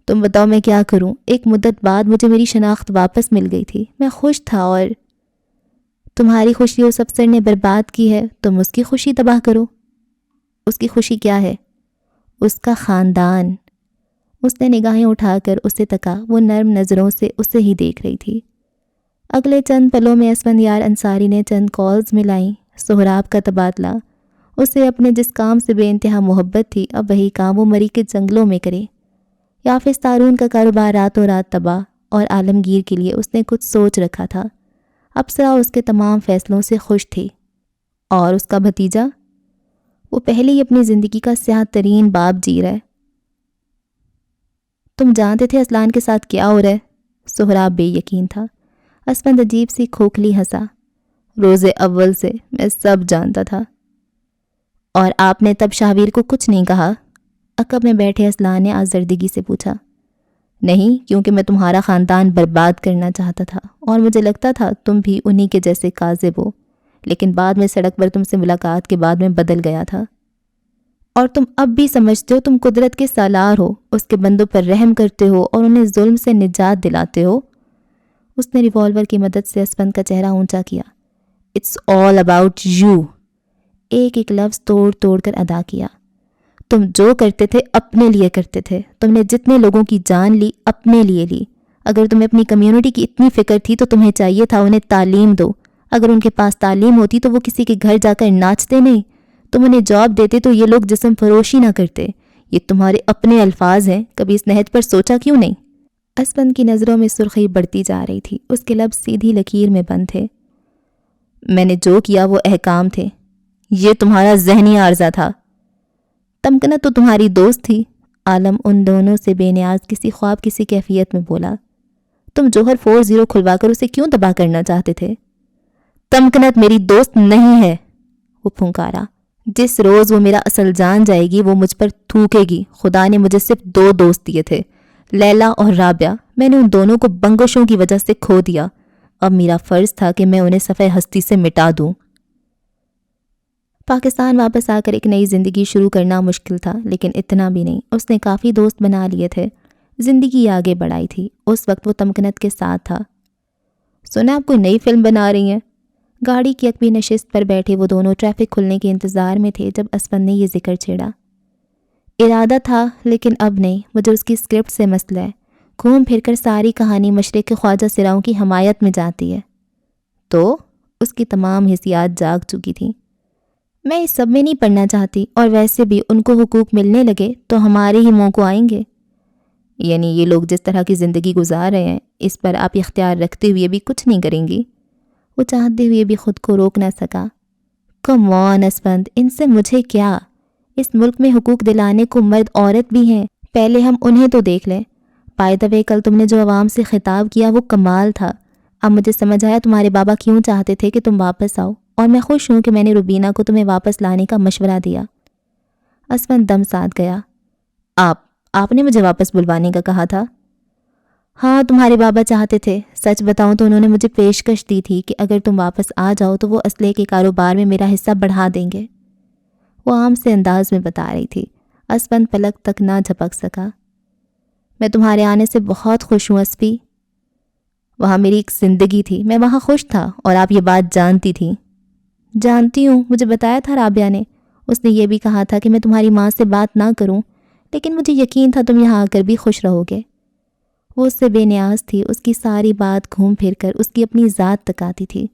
تم بتاؤ میں کیا کروں؟ ایک مدت بعد مجھے میری شناخت واپس مل گئی تھی، میں خوش تھا، اور تمہاری خوشی اس افسر نے برباد کی ہے۔ تم اس کی خوشی تباہ کرو۔ اس کی خوشی کیا ہے؟ اس کا خاندان۔ اس نے نگاہیں اٹھا کر اسے تکا۔ وہ نرم نظروں سے اسے ہی دیکھ رہی تھی۔ اگلے چند پلوں میں اسفندیار انصاری نے چند کالز ملائیں۔ سہراب کا تبادلہ۔ اسے اپنے جس کام سے بے انتہا محبت تھی، اب وہی کام وہ مری کے جنگلوں میں کرے۔ یافس تارون کا کاروبار راتوں رات تباہ، اور عالمگیر کے لیے اس نے کچھ سوچ رکھا تھا۔ اپسرا اس کے تمام فیصلوں سے خوش تھی۔ اور اس کا بھتیجا؟ وہ پہلے ہی اپنی زندگی کا سیاہ ترین باب جی رہا ہے۔ تم جانتے تھے اسلان کے ساتھ کیا ہو رہا ہے؟ سہراب بے یقین تھا۔ اسفند عجیب سی کھوکھلی ہنسا۔ روز اول سے میں سب جانتا تھا۔ اور آپ نے تب شاہویر کو کچھ نہیں کہا؟ عقب میں بیٹھے اسلان نے آزردگی سے پوچھا۔ نہیں، کیونکہ میں تمہارا خاندان برباد کرنا چاہتا تھا، اور مجھے لگتا تھا تم بھی انہی کے جیسے کاذب ہو، لیکن بعد میں سڑک پر تم سے ملاقات کے بعد میں بدل گیا تھا۔ اور تم اب بھی سمجھتے ہو تم قدرت کے سالار ہو، اس کے بندوں پر رحم کرتے ہو اور انہیں ظلم سے نجات دلاتے ہو۔ اس نے ریوالور کی مدد سے اسفند کا چہرہ اونچا کیا۔ It's all about you. ایک ایک لفظ توڑ توڑ کر ادا کیا۔ تم جو کرتے تھے اپنے لیے کرتے تھے۔ تم نے جتنے لوگوں کی جان لی اپنے لیے لی۔ اگر تمہیں اپنی کمیونٹی کی اتنی فکر تھی تو تمہیں چاہیے تھا انہیں تعلیم دو۔ اگر ان کے پاس تعلیم ہوتی تو وہ کسی کے گھر جا کر ناچتے نہیں، تم انہیں جاب دیتے تو یہ لوگ جسم فروشی نہ کرتے۔ یہ تمہارے اپنے الفاظ ہیں، کبھی اس نہج پر سوچا کیوں نہیں؟ اسپند کی نظروں میں سرخی بڑھتی جا رہی تھی، اس کے لب سیدھی لکیر میں بند تھے۔ میں نے جو کیا وہ احکام تھے، یہ تمہارا ذہنی عارضہ تھا۔ تمکنت تو تمہاری دوست تھی۔ عالم ان دونوں سے بے نیاز کسی خواب کسی کیفیت میں بولا۔ تم جوہر 40 کھلوا کر اسے کیوں تباہ کرنا چاہتے تھے؟ تمکنت میری دوست نہیں ہے، وہ پھنکارا۔ جس روز وہ میرا اصل جان جائے گی وہ مجھ پر تھوکے گی۔ خدا نے مجھے صرف 2 دوست دیے تھے، لیلا اور رابعہ۔ میں نے ان دونوں کو بنگشوں کی وجہ سے کھو دیا۔ اب میرا فرض تھا کہ میں انہیں صفحہ ہستی سے مٹا دوں۔ پاکستان واپس آ کر ایک نئی زندگی شروع کرنا مشکل تھا، لیکن اتنا بھی نہیں۔ اس نے کافی دوست بنا لیے تھے، زندگی آگے بڑھائی تھی۔ اس وقت وہ تمکنت کے ساتھ تھا۔ سنا آپ کوئی نئی فلم بنا رہی ہیں؟ گاڑی کی اکبی نشست پر بیٹھے وہ دونوں ٹریفک کھلنے کے انتظار میں تھے جب اسپند نے یہ ذکر چھیڑا۔ ارادہ تھا لیکن اب نہیں، مجھے اس کی اسکرپٹ سے مسئلہ ہے۔ گھوم پھر کر ساری کہانی مشرق کے خواجہ سراؤں کی حمایت میں جاتی ہے۔ تو اس کی تمام حسیات جاگ چکی تھیں۔ میں اس سب میں نہیں پڑھنا چاہتی، اور ویسے بھی ان کو حقوق ملنے لگے تو ہمارے ہی منہ کو آئیں گے۔ یعنی یہ لوگ جس طرح کی زندگی گزار رہے ہیں اس پر آپ اختیار رکھتے ہوئے بھی کچھ نہیں کریں گی؟ وہ چاہتے ہوئے بھی خود کو روک نہ سکا۔ کم آن اسپند، ان سے مجھے کیا؟ اس ملک میں حقوق دلانے کو مرد عورت بھی ہیں، پہلے ہم انہیں تو دیکھ لیں۔ بائی دا وے، کل تم نے جو عوام سے خطاب کیا وہ کمال تھا۔ اب مجھے سمجھ آیا تمہارے بابا کیوں چاہتے تھے کہ تم واپس آؤ، اور میں خوش ہوں کہ میں نے روبینہ کو تمہیں واپس لانے کا مشورہ دیا۔ اسپند دم ساتھ گیا۔ آپ نے مجھے واپس بلوانے کا کہا تھا؟ ہاں، تمہارے بابا چاہتے تھے۔ سچ بتاؤں تو انہوں نے مجھے پیشکش دی تھی کہ اگر تم واپس آ جاؤ تو وہ اسلحے کے کاروبار میں میرا حصہ بڑھا دیں گے۔ وہ عام سے انداز میں بتا رہی تھی۔ اسپند پلک تک نہ جھپک سکا۔ میں تمہارے آنے سے بہت خوش ہوں اسپی۔ وہاں میری ایک زندگی تھی، میں وہاں خوش تھا، اور آپ یہ بات جانتی تھی۔ جانتی ہوں، مجھے بتایا تھا رابعہ نے۔ اس نے یہ بھی کہا تھا کہ میں تمہاری ماں سے بات نہ کروں، لیکن مجھے یقین تھا تم یہاں آ کر بھی خوش رہو گے۔ وہ اس سے بے نیاز تھی، اس کی ساری بات گھوم پھر کر اس کی اپنی ذات تک آتی تھی۔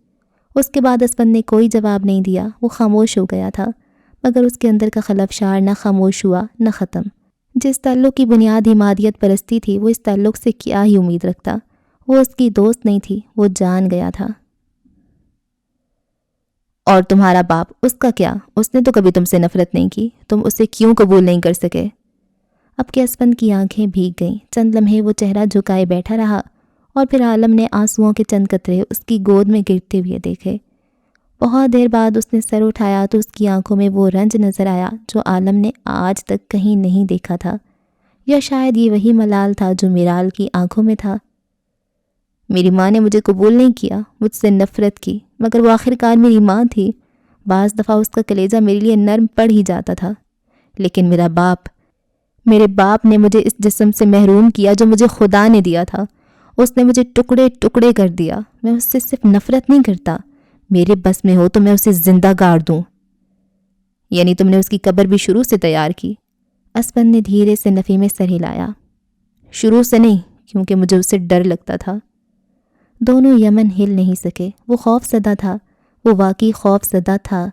اس کے بعد اسپند نے کوئی جواب نہیں دیا، وہ خاموش ہو گیا تھا، مگر اس کے اندر کا خلفشار نہ خاموش ہوا نہ ختم۔ جس تعلق کی بنیاد ہی مادیت پرستی تھی، وہ اس تعلق سے کیا ہی امید رکھتا؟ وہ اس کی دوست نہیں تھی، وہ جان گیا تھا۔ اور تمہارا باپ، اس کا کیا؟ اس نے تو کبھی تم سے نفرت نہیں کی، تم اسے کیوں قبول نہیں کر سکے؟ اب کے اسپند کی آنکھیں بھیگ گئیں۔ چند لمحے وہ چہرہ جھکائے بیٹھا رہا، اور پھر عالم نے آنسوؤں کے چند قطرے اس کی گود میں گرتے ہوئے دیکھے۔ بہت دیر بعد اس نے سر اٹھایا تو اس کی آنکھوں میں وہ رنج نظر آیا جو عالم نے آج تک کہیں نہیں دیکھا تھا، یا شاید یہ وہی ملال تھا جو میرال کی آنکھوں میں تھا۔ میری ماں نے مجھے قبول نہیں کیا، مجھ سے نفرت کی، مگر وہ آخرکار میری ماں تھی۔ بعض دفعہ اس کا کلیجہ میرے لیے نرم پڑ ہی جاتا تھا، لیکن میرے باپ نے مجھے اس جسم سے محروم کیا جو مجھے خدا نے دیا تھا۔ اس نے مجھے ٹکڑے ٹکڑے کر دیا۔ میں اس سے صرف نفرت نہیں کرتا، میرے بس میں ہو تو میں اسے زندہ گاڑ دوں۔ یعنی تم نے اس کی قبر بھی شروع سے تیار کی؟ اسپند نے دھیرے سے نفی میں سر ہلایا۔ شروع سے نہیں، کیونکہ مجھے اسے ڈر لگتا تھا۔ دونوں یمن ہل نہیں سکے۔ وہ خوف زدہ تھا، وہ واقعی خوف زدہ تھا۔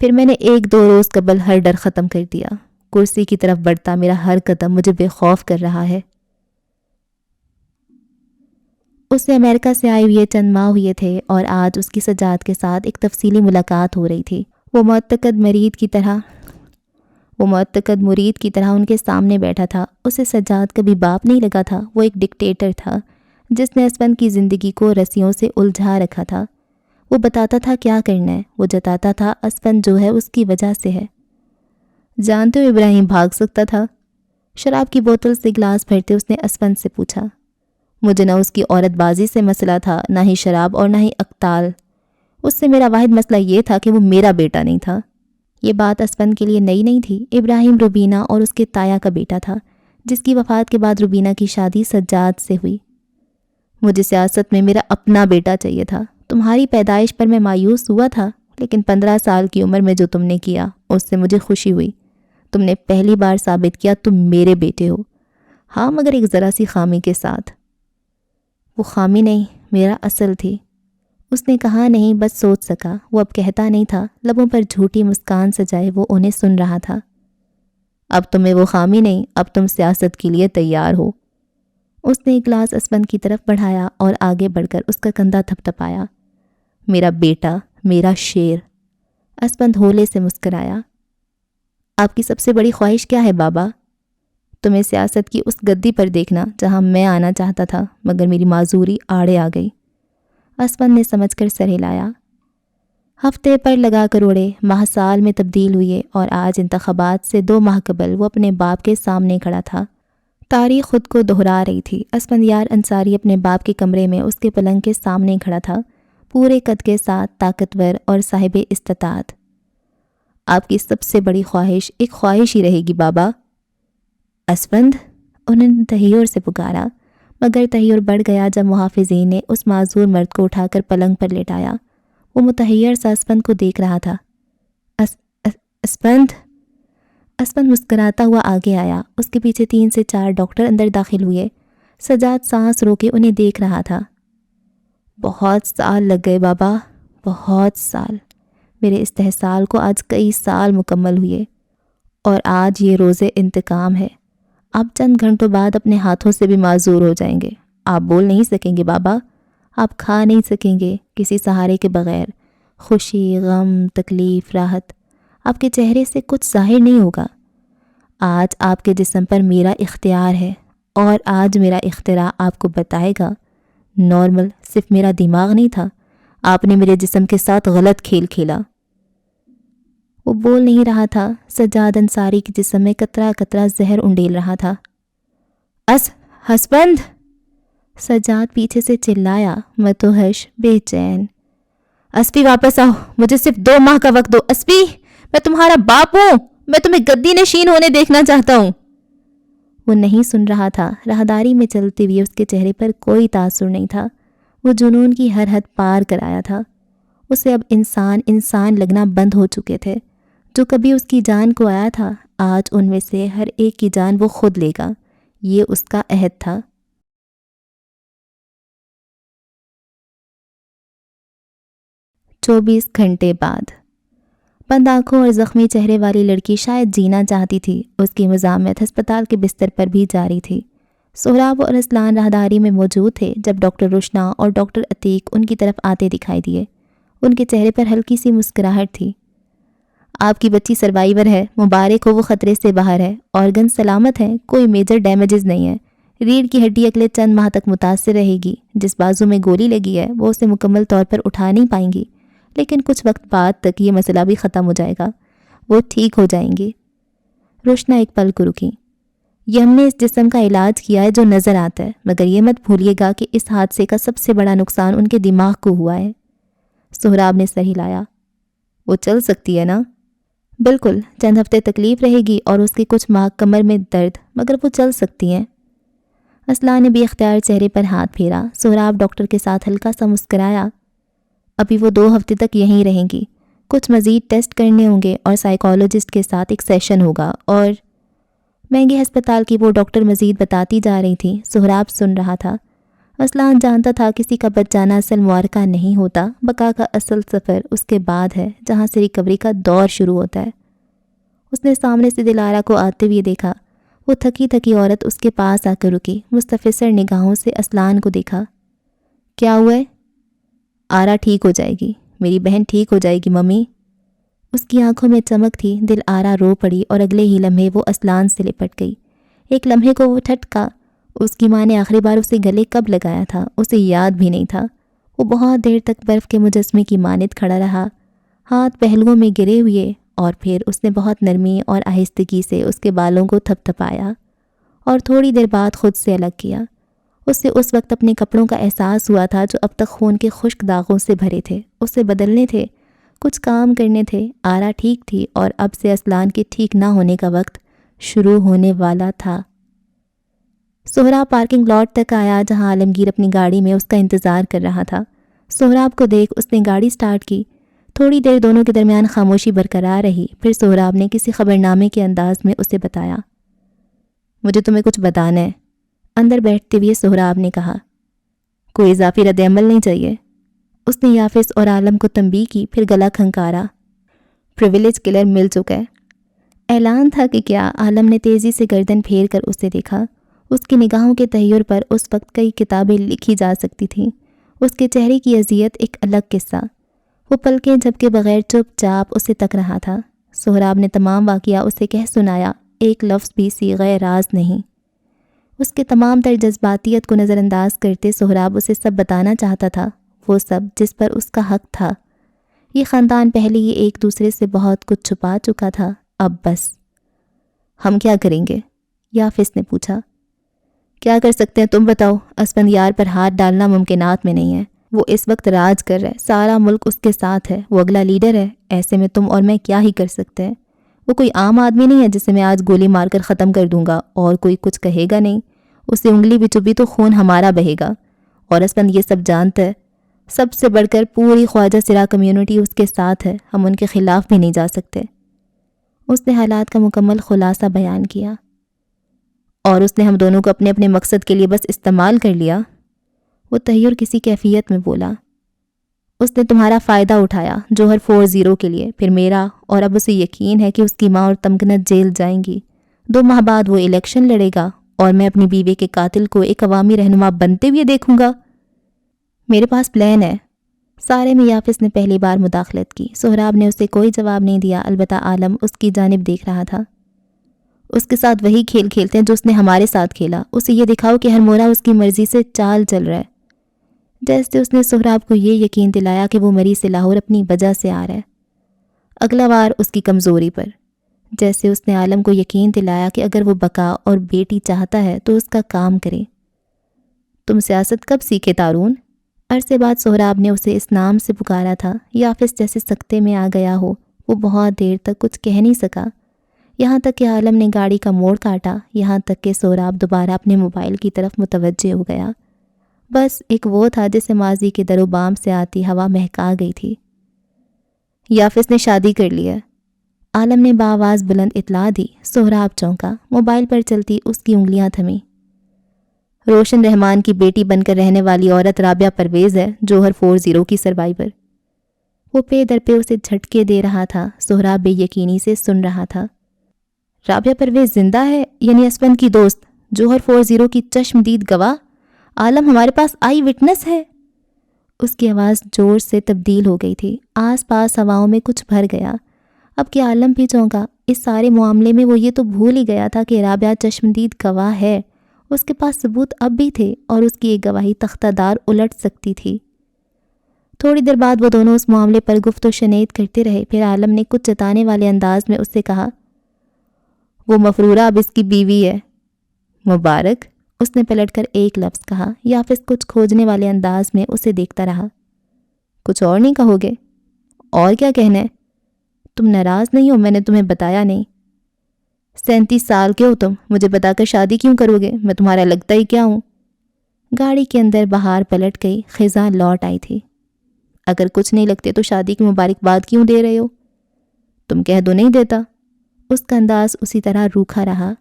پھر میں نے 1-2 روز قبل ہر ڈر ختم کر دیا۔ کرسی کی طرف بڑھتا میرا ہر قدم مجھے بے خوف کر رہا ہے۔ اسے امریکہ سے آئے ہوئے چند ماہ ہوئے تھے، اور آج اس کی سجاد کے ساتھ ایک تفصیلی ملاقات ہو رہی تھی۔ وہ معتقد مرید کی طرح ان کے سامنے بیٹھا تھا۔ اسے سجاد کبھی باپ نہیں لگا تھا، وہ ایک ڈکٹیٹر تھا جس نے اسپند کی زندگی کو رسیوں سے الجھا رکھا تھا۔ وہ بتاتا تھا کیا کرنا ہے، وہ جتاتا تھا اسپند جو ہے اس کی وجہ سے ہے۔ جانتے ہو ابراہیم بھاگ سکتا تھا؟ شراب کی بوتل سے گلاس بھرتے اس نے اسپند سے پوچھا۔ مجھے نہ اس کی عورت بازی سے مسئلہ تھا، نہ ہی شراب اور نہ ہی اقتال۔ اس سے میرا واحد مسئلہ یہ تھا کہ وہ میرا بیٹا نہیں تھا۔ یہ بات اسپند کے لیے نئی نہیں تھی۔ ابراہیم روبینہ اور اس کے تایا کا بیٹا تھا، جس کی وفات کے بعد روبینہ کی شادی سجاد سے ہوئی۔ مجھے سیاست میں میرا اپنا بیٹا چاہیے تھا۔ تمہاری پیدائش پر میں مایوس ہوا تھا، لیکن 15 سال کی عمر میں جو تم نے کیا اس سے مجھے خوشی ہوئی۔ تم نے پہلی بار ثابت کیا تم میرے بیٹے ہو۔ ہاں، مگر ایک ذرا سی خامی کے ساتھ۔ وہ خامی نہیں، میرا اصل تھی۔ اس نے کہا نہیں، بس سوچ سکا۔ وہ اب کہتا نہیں تھا، لبوں پر جھوٹی مسکان سجائے وہ انہیں سن رہا تھا۔ اب تمہیں وہ خامی نہیں، اب تم سیاست کے لیے تیار ہو۔ اس نے ایک گلاس اسپند کی طرف بڑھایا اور آگے بڑھ کر اس کا کندھا تھپ تھپایا۔ میرا بیٹا، میرا شیر۔ اسپند ہولے سے مسکرایا۔ آپ کی سب سے بڑی خواہش کیا ہے بابا؟ تمہیں سیاست کی اس گدی پر دیکھنا جہاں میں آنا چاہتا تھا، مگر میری معذوری آڑے آ گئی۔ اسپند نے سمجھ کر سر ہلایا۔ ہفتے پر لگا کر اڑے، ماہ سال میں تبدیل ہوئے، اور آج انتخابات سے 2 ماہ قبل وہ اپنے باپ کے سامنے کھڑا تھا۔ تاریخ خود کو دہرا رہی تھی۔ اسفندیار انصاری اپنے باپ کے کمرے میں اس کے پلنگ کے سامنے کھڑا تھا، پورے قد کے ساتھ، طاقتور اور صاحب استطاعت۔ آپ کی سب سے بڑی خواہش ایک خواہش ہی رہے گی بابا۔ اسفند، انہوں نے تحیر سے پکارا، مگر تحیر بڑھ گیا جب محافظین نے اس معذور مرد کو اٹھا کر پلنگ پر لٹایا۔ وہ متحیر سا اسفند کو دیکھ رہا تھا۔ اسفند اسفند مسکراتا ہوا آگے آیا۔ اس کے پیچھے 3 سے 4 ڈاکٹر اندر داخل ہوئے۔ سجاد سانس رو کے انہیں دیکھ رہا تھا۔ بہت سال لگ گئے بابا، بہت سال۔ میرے استحصال کو آج کئی سال مکمل ہوئے، اور آج یہ روز انتقام ہے۔ آپ چند گھنٹوں بعد اپنے ہاتھوں سے بھی معذور ہو جائیں گے۔ آپ بول نہیں سکیں گے بابا، آپ کھا نہیں سکیں گے کسی سہارے کے بغیر۔ خوشی، غم، تکلیف، راحت، آپ کے چہرے سے کچھ ظاہر نہیں ہوگا۔ آج آپ کے جسم پر میرا اختیار ہے، اور آج میرا اختراع آپ کو بتائے گا۔ نارمل صرف میرا دماغ نہیں تھا، آپ نے میرے جسم کے ساتھ غلط کھیل کھیلا۔ وہ بول نہیں رہا تھا۔ سجاد انصاری کے جسم میں قطرہ قطرہ زہر انڈیل رہا تھا۔ اسپند! سجاد پیچھے سے چلایا، متوحش، بے چین۔ اسپی واپس آؤ، مجھے صرف 2 ماہ کا وقت دو۔ اسپی، میں تمہارا باپ ہوں، میں تمہیں گدی نشین ہونے دیکھنا چاہتا ہوں۔ وہ نہیں سن رہا تھا۔ راہداری میں چلتے ہوئے اس کے چہرے پر کوئی تاثر نہیں تھا۔ وہ جنون کی ہر حد پار کر آیا تھا۔ اسے اب انسان لگنا بند ہو چکے تھے۔ جو کبھی اس کی جان کو آیا تھا، آج ان میں سے ہر ایک کی جان وہ خود لے گا۔ یہ اس کا عہد تھا۔ 24 گھنٹے بعد بند آنکھوں اور زخمی چہرے والی لڑکی شاید جینا چاہتی تھی۔ اس کی مزاحمت ہسپتال کے بستر پر بھی جاری تھی۔ سہراب اور اسلان راہداری میں موجود تھے جب ڈاکٹر روشنا اور ڈاکٹر عتیق ان کی طرف آتے دکھائی دیے۔ ان کے چہرے پر ہلکی سی مسکراہٹ تھی۔ آپ کی بچی سروائیور ہے، مبارک ہو، وہ خطرے سے باہر ہے، آرگن سلامت ہیں، کوئی میجر ڈیمیجز نہیں ہے۔ ریڑھ کی ہڈی اگلے چند ماہ تک متاثر رہے گی۔ جس بازو میں گولی لگی ہے وہ اسے مکمل طور پر اٹھا نہیں پائیں گی، لیکن کچھ وقت بعد تک یہ مسئلہ بھی ختم ہو جائے گا، وہ ٹھیک ہو جائیں گی۔ روشنا ایک پل کو رکی۔ یہ ہم نے اس جسم کا علاج کیا ہے جو نظر آتا ہے، مگر یہ مت بھولیے گا کہ اس حادثے کا سب سے بڑا نقصان ان کے دماغ کو ہوا ہے۔ سہراب نے سر ہلایا۔ وہ چل سکتی ہے نا؟ بالکل، چند ہفتے تکلیف رہے گی اور اس کی کچھ ماہ کمر میں درد، مگر وہ چل سکتی ہیں۔ اسلان نے بھی اختیار چہرے پر ہاتھ پھیرا۔ سہراب ڈاکٹر کے ساتھ ہلکا سا مسکرایا۔ ابھی وہ 2 ہفتے تک یہیں رہیں گی، کچھ مزید ٹیسٹ کرنے ہوں گے اور سائیکالوجسٹ کے ساتھ ایک سیشن ہوگا، اور مہنگے ہسپتال کی وہ ڈاکٹر مزید بتاتی جا رہی تھی۔ سہراب سن رہا تھا۔ اسلان جانتا تھا کسی کا بچ جانا اصل معرکہ نہیں ہوتا، بقا کا اصل سفر اس کے بعد ہے جہاں سے ریکوری کا دور شروع ہوتا ہے۔ اس نے سامنے سے دلارا کو آتے ہوئے دیکھا۔ وہ تھکی تھکی عورت اس کے پاس آ کر رکی، مستفسر نگاہوں سے اسلان کو دیکھا۔ کیا ہوا ہے؟ آرا ٹھیک ہو جائے گی، میری بہن ٹھیک ہو جائے گی ممی۔ اس کی آنکھوں میں چمک تھی۔ دل آرا رو پڑی اور اگلے ہی لمحے وہ اسلان سے لپٹ گئی۔ ایک لمحے کو وہ ٹھٹکا۔ اس کی ماں نے آخری بار اسے گلے کب لگایا تھا اسے یاد بھی نہیں تھا۔ وہ بہت دیر تک برف کے مجسمے کی مانند کھڑا رہا، ہاتھ پہلوؤں میں گرے ہوئے، اور پھر اس نے بہت نرمی اور آہستگی سے اس کے بالوں کو تھپ تھپایا اور تھوڑی دیر بعد خود سے الگ کیا۔ اس سے اس وقت اپنے کپڑوں کا احساس ہوا تھا جو اب تک خون کے خشک داغوں سے بھرے تھے۔ اسے بدلنے تھے، کچھ کام کرنے تھے۔ آرا ٹھیک تھی اور اب سے اسلان کے ٹھیک نہ ہونے کا وقت شروع ہونے والا تھا۔ سہراب پارکنگ لاٹ تک آیا جہاں عالمگیر اپنی گاڑی میں اس کا انتظار کر رہا تھا۔ سہراب کو دیکھ اس نے گاڑی سٹارٹ کی۔ تھوڑی دیر دونوں کے درمیان خاموشی برقرار رہی، پھر سہراب نے کسی خبرنامے کے انداز میں اسے بتایا۔ مجھے تمہیں کچھ بتانا ہے، اندر بیٹھتے ہوئے سہراب نے کہا۔ کوئی اضافی رد عمل نہیں چاہیے؟ اس نے یافس اور عالم کو تنبیہ کی، پھر گلا کھنکارا۔ پریویلیج کلر مل چکا ہے۔ اعلان تھا کہ کیا؟ عالم نے تیزی سے گردن پھیر کر اسے دیکھا۔ اس کی نگاہوں کے تحیر پر اس وقت کئی کتابیں لکھی جا سکتی تھیں۔ اس کے چہرے کی اذیت ایک الگ قصہ۔ وہ پلکیں جھپکے بغیر چپ چاپ اسے تک رہا تھا۔ سہراب نے تمام واقعہ اسے کہہ سنایا، ایک لفظ بھی صیغہ راز نہیں۔ اس کے تمام تر جذباتیت کو نظر انداز کرتے سہراب اسے سب بتانا چاہتا تھا، وہ سب جس پر اس کا حق تھا۔ یہ خاندان پہلے ہی ایک دوسرے سے بہت کچھ چھپا چکا تھا، اب بس۔ ہم کیا کریں گے؟ یافس نے پوچھا۔ کیا کر سکتے ہیں تم بتاؤ؟ اسفندیار پر ہاتھ ڈالنا ممکنات میں نہیں ہے۔ وہ اس وقت راج کر رہا ہے، سارا ملک اس کے ساتھ ہے، وہ اگلا لیڈر ہے۔ ایسے میں تم اور میں کیا ہی کر سکتے ہیں؟ وہ کوئی عام آدمی نہیں ہے جسے میں آج گولی مار کر ختم کر دوں گا اور کوئی کچھ کہے گا نہیں۔ اسے انگلی بھی چبھی تو خون ہمارا بہے گا، اور اسفند یہ سب جانتا ہے۔ سب سے بڑھ کر پوری خواجہ سرا کمیونٹی اس کے ساتھ ہے، ہم ان کے خلاف بھی نہیں جا سکتے۔ اس نے حالات کا مکمل خلاصہ بیان کیا۔ اور اس نے ہم دونوں کو اپنے اپنے مقصد کے لیے بس استعمال کر لیا؟ وہ تحیر کسی کیفیت میں بولا۔ اس نے تمہارا فائدہ اٹھایا جوہر 40 کے لیے، پھر میرا، اور اب اسے یقین ہے کہ اس کی ماں اور تمکنت جیل جائیں گی۔ 2 ماہ بعد وہ الیکشن لڑے گا اور میں اپنی بیوی کے قاتل کو ایک عوامی رہنما بنتے ہوئے دیکھوں گا۔ میرے پاس پلان ہے۔ سارے میں یافس نے پہلی بار مداخلت کی۔ سہراب نے اسے کوئی جواب نہیں دیا، البتہ عالم اس کی جانب دیکھ رہا تھا۔ اس کے ساتھ وہی کھیل کھیلتے ہیں جو اس نے ہمارے ساتھ کھیلا۔ اسے یہ دکھاؤ کہ ہر مورا اس کی مرضی سے چال چل رہا ہے۔ جیسے اس نے سہراب کو یہ یقین دلایا کہ وہ مری سے لاہور اپنی وجہ سے آ رہا ہے، اگلا وار اس کی کمزوری پر۔ جیسے اس نے عالم کو یقین دلایا کہ اگر وہ بقا اور بیٹی چاہتا ہے تو اس کا کام کرے۔ تم سیاست کب سیکھے تارون؟ عرصے بعد سہراب نے اسے اس نام سے پکارا تھا۔ یافس جیسے سکتے میں آ گیا ہو، وہ بہت دیر تک کچھ کہہ نہیں سکا، یہاں تک کہ عالم نے گاڑی کا موڑ کاٹا، یہاں تک کہ سہراب دوبارہ اپنے موبائل کی طرف متوجہ ہو گیا۔ بس ایک وہ تھا جسے ماضی کے در و بام سے آتی ہوا مہکا گئی تھی۔ یافس نے شادی کر لی ہے، عالم نے بآواز بلند اطلاع دی۔ سہراب چونکا، موبائل پر چلتی اس کی انگلیاں تھمیں۔ روشن رحمان کی بیٹی بن کر رہنے والی عورت رابعہ پرویز ہے، جوہر 40 کی سروائیور۔ وہ پے در پہ اسے جھٹکے دے رہا تھا۔ سہراب بے یقینی سے سن رہا تھا۔ رابعہ پرویز زندہ ہے؟ یعنی اسفند کی دوست، جوہر 40 کی چشم دید گواہ؟ عالم ہمارے پاس آئی وٹنس ہے۔ اس کی آواز زور سے تبدیل ہو گئی تھی، آس پاس ہواؤں میں کچھ بھر گیا۔ اب کہ عالم بھی چونکا، اس سارے معاملے میں وہ یہ تو بھول ہی گیا تھا کہ رابعہ چشمدید گواہ ہے۔ اس کے پاس ثبوت اب بھی تھے اور اس کی ایک گواہی تختہ دار الٹ سکتی تھی۔ تھوڑی دیر بعد وہ دونوں اس معاملے پر گفت و شنید کرتے رہے، پھر عالم نے کچھ جتانے والے انداز میں اس سے کہا، وہ مفرورہ اب اس کی بیوی ہے۔ مبارک، اس نے پلٹ کر ایک لفظ کہا۔ یافس کچھ کھوجنے والے انداز میں اسے دیکھتا رہا۔ کچھ اور نہیں کہو گے؟ اور کیا کہنا ہے؟ تم ناراض نہیں ہو؟ میں نے تمہیں بتایا نہیں۔ 37 سال کے ہو تم، مجھے بتا کر شادی کیوں کرو گے؟ میں تمہارا لگتا ہی کیا ہوں؟ گاڑی کے اندر بہار پلٹ گئی، خزاں لوٹ آئی تھی۔ اگر کچھ نہیں لگتے تو شادی کی مبارکباد کیوں دے رہے ہو؟ تم کہہ دو نہیں دیتا۔ اس کا انداز اسی طرح روکھا رہا۔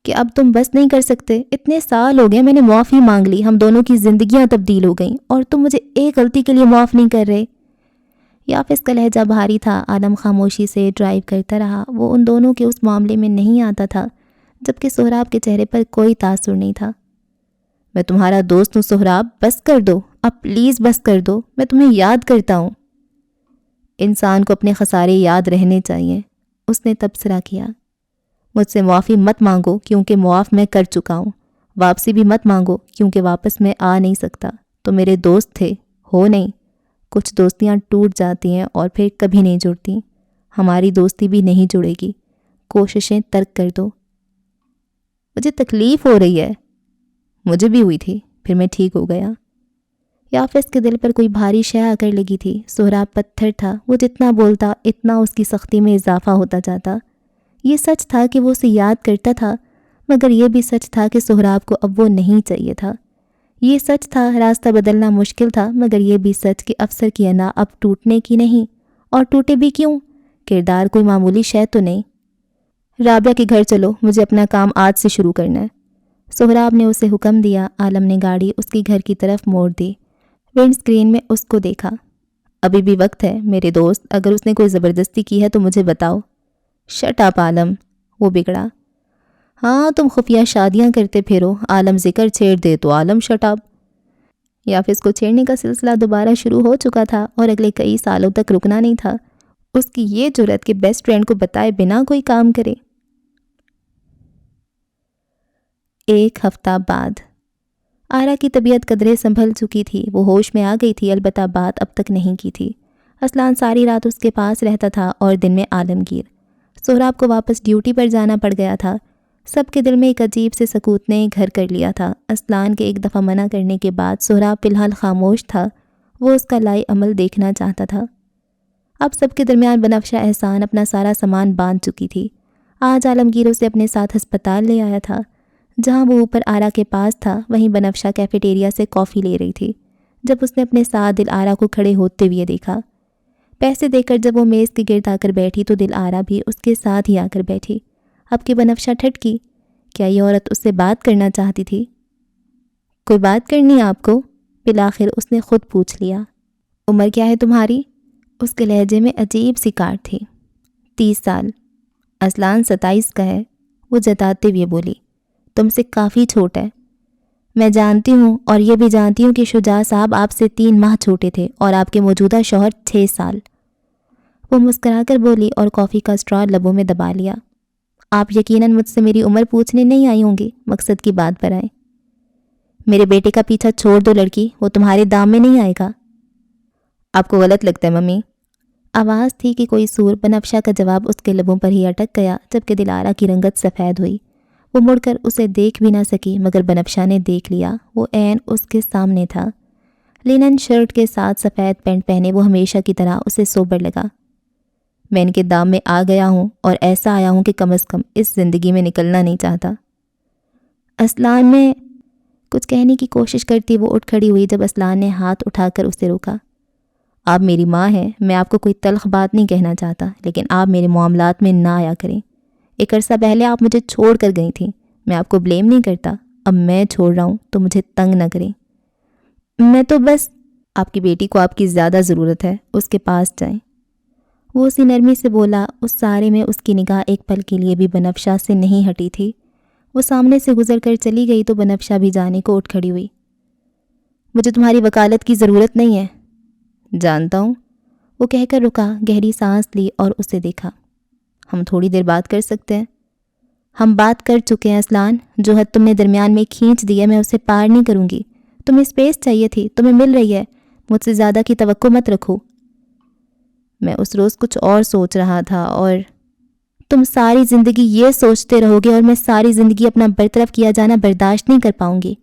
کہ اب تم بس نہیں کر سکتے؟ اتنے سال ہو گئے، میں نے معافی مانگ لی، ہم دونوں کی زندگیاں تبدیل ہو گئیں، اور تم مجھے ایک غلطی کے لیے معاف نہیں کر رہے۔ یافس کا لہجہ بھاری تھا۔ عالم خاموشی سے ڈرائیو کرتا رہا۔ وہ ان دونوں کے اس معاملے میں نہیں آتا تھا، جبکہ سہراب کے چہرے پر کوئی تاثر نہیں تھا۔ میں تمہارا دوست ہوں سہراب، بس کر دو، اب پلیز بس کر دو، میں تمہیں یاد کرتا ہوں۔ انسان کو اپنے خسارے یاد رہنے چاہیے، اس نے تبصرہ کیا۔ مجھ سے معافی مت مانگو کیونکہ معاف میں کر چکا ہوں، واپسی بھی مت مانگو کیونکہ واپس میں آ نہیں سکتا۔ تو میرے دوست تھے، ہو نہیں؟ کچھ دوستیاں ٹوٹ جاتی ہیں اور پھر کبھی نہیں جڑتی، ہماری دوستی بھی نہیں جڑے گی، کوششیں ترک کر دو۔ مجھے تکلیف ہو رہی ہے۔ مجھے بھی ہوئی تھی، پھر میں ٹھیک ہو گیا۔ یافس کے دل پر کوئی بھاری شے آ کر لگی تھی۔ سہراب پتھر تھا، وہ جتنا بولتا اتنا اس کی سختی میں اضافہ ہوتا جاتا۔ یہ سچ تھا کہ وہ اسے یاد کرتا تھا، مگر یہ بھی سچ تھا کہ سہراب کو اب وہ نہیں چاہیے تھا۔ یہ سچ تھا راستہ بدلنا مشکل تھا، مگر یہ بھی سچ کہ افسر کی انا اب ٹوٹنے کی نہیں، اور ٹوٹے بھی کیوں؟ کردار کوئی معمولی شے تو نہیں۔ رابعہ کے گھر چلو، مجھے اپنا کام آج سے شروع کرنا ہے۔ سہراب نے اسے حکم دیا۔ عالم نے گاڑی اس کی گھر کی طرف موڑ دی۔ ونڈ اسکرین میں اس کو دیکھا۔ ابھی بھی وقت ہے میرے دوست، اگر اس نے کوئی زبردستی کی ہے تو مجھے بتاؤ۔ شٹ اپ عالم، وہ بگڑا۔ ہاں تم خفیہ شادیاں کرتے پھرو، عالم ذکر چھیڑ دے تو عالم شٹ اپ۔ یافس کو چھیڑنے کا سلسلہ دوبارہ شروع ہو چکا تھا اور اگلے کئی سالوں تک رکنا نہیں تھا۔ اس کی یہ جرأت کہ بیسٹ فرینڈ کو بتائے بنا کوئی کام کرے۔ 1 ہفتہ بعد آرا کی طبیعت قدرے سنبھل چکی تھی، وہ ہوش میں آ گئی تھی، البتہ بات اب تک نہیں کی تھی۔ اسلان ساری رات اس کے پاس رہتا تھا اور دن میں عالمگیر۔ سہراب کو واپس ڈیوٹی پر جانا پڑ گیا تھا۔ سب کے دل میں ایک عجیب سے سکوت نے گھر کر لیا تھا۔ اسلان کے ایک دفعہ منع کرنے کے بعد سہراب فی الحال خاموش تھا، وہ اس کا لائی عمل دیکھنا چاہتا تھا۔ اب سب کے درمیان بنفشہ احسان اپنا سارا سامان باندھ چکی تھی۔ آج عالمگیر اسے اپنے ساتھ ہسپتال لے آیا تھا۔ جہاں وہ اوپر آرا کے پاس تھا وہیں بنفشہ کیفیٹیریا سے کافی لے رہی تھی جب اس نے اپنے ساتھ دل آرا کو کھڑے ہوتے ہوئے دیکھا۔ پیسے دے کر جب وہ میز کے گرد آ کر بیٹھی تو دل آرا بھی اس کے ساتھ ہی آ کر بیٹھی۔ اب کہ بنفشہ ٹھٹکی، کیا یہ عورت اس سے بات کرنا چاہتی تھی؟ کوئی بات کرنی آپ کو؟ بالآخر اس نے خود پوچھ لیا۔ عمر کیا ہے تمہاری؟ اس کے لہجے میں عجیب سی کاٹ تھی۔ 30 سال۔ اسلان 27 کا ہے، وہ جتاتے ہوئے بولی۔ تم سے کافی چھوٹا ہے۔ میں جانتی ہوں اور یہ بھی جانتی ہوں کہ شجاع صاحب آپ سے 3 ماہ چھوٹے تھے اور آپ کے موجودہ شوہر 6 سال۔ وہ مسکرا کر بولی اور کافی کا اسٹرا لبوں میں دبا لیا۔ آپ یقیناً مجھ سے میری عمر پوچھنے نہیں آئی ہوں گی، مقصد کی بات پر آئیں۔ میرے بیٹے کا پیچھا چھوڑ دو لڑکی، وہ تمہارے دام میں نہیں آئے گا۔ آپ کو غلط لگتا ہے ممی؟ آواز تھی کہ کوئی سور، بنفشہ کا جواب اس کے لبوں پر ہی اٹک گیا جبکہ دلارا کی رنگت سفید ہوئی۔ وہ مڑ کر اسے دیکھ بھی نہ سکی مگر بنفشہ نے دیکھ لیا، وہ عین اس کے سامنے تھا۔ لینن شرٹ کے ساتھ سفید پینٹ پہنے وہ ہمیشہ کی طرح اسے سوبر لگا۔ میں ان کے دام میں آ گیا ہوں اور ایسا آیا ہوں کہ کم از کم اس زندگی میں نکلنا نہیں چاہتا۔ اسلان میں کچھ کہنے کی کوشش کرتی وہ اٹھ کھڑی ہوئی جب اسلان نے ہاتھ اٹھا کر اسے روکا۔ آپ میری ماں ہیں، میں آپ کو کوئی تلخ بات نہیں کہنا چاہتا، لیکن آپ میرے معاملات میں نہ آیا کریں۔ ایک عرصہ پہلے آپ مجھے چھوڑ کر گئی تھیں، میں آپ کو بلیم نہیں کرتا، اب میں چھوڑ رہا ہوں تو مجھے تنگ نہ کریں۔ میں تو بس، آپ کی بیٹی کو آپ کی زیادہ ضرورت ہے، اس کے پاس جائیں۔ وہ اسی نرمی سے بولا، اس سارے میں اس کی نگاہ ایک پل کے لیے بھی بنفشہ سے نہیں ہٹی تھی۔ وہ سامنے سے گزر کر چلی گئی تو بنفشہ بھی جانے کو اٹھ کھڑی ہوئی۔ مجھے تمہاری وکالت کی ضرورت نہیں ہے۔ جانتا ہوں، وہ کہہ کر رکا، گہری سانس لی اور اسے دیکھا۔ ہم تھوڑی دیر بات کر سکتے ہیں؟ ہم بات کر چکے ہیں اسلان، جو حد تم نے درمیان میں کھینچ دی ہے میں اسے پار نہیں کروں گی۔ تمہیں اسپیس چاہیے تھی، تمہیں مل رہی ہے، مجھ سے زیادہ کی توقع مت رکھو۔ میں اس روز کچھ اور سوچ رہا تھا اور تم ساری زندگی یہ سوچتے رہو گے اور میں ساری زندگی اپنا برطرف کیا جانا برداشت نہیں کر پاؤں گی۔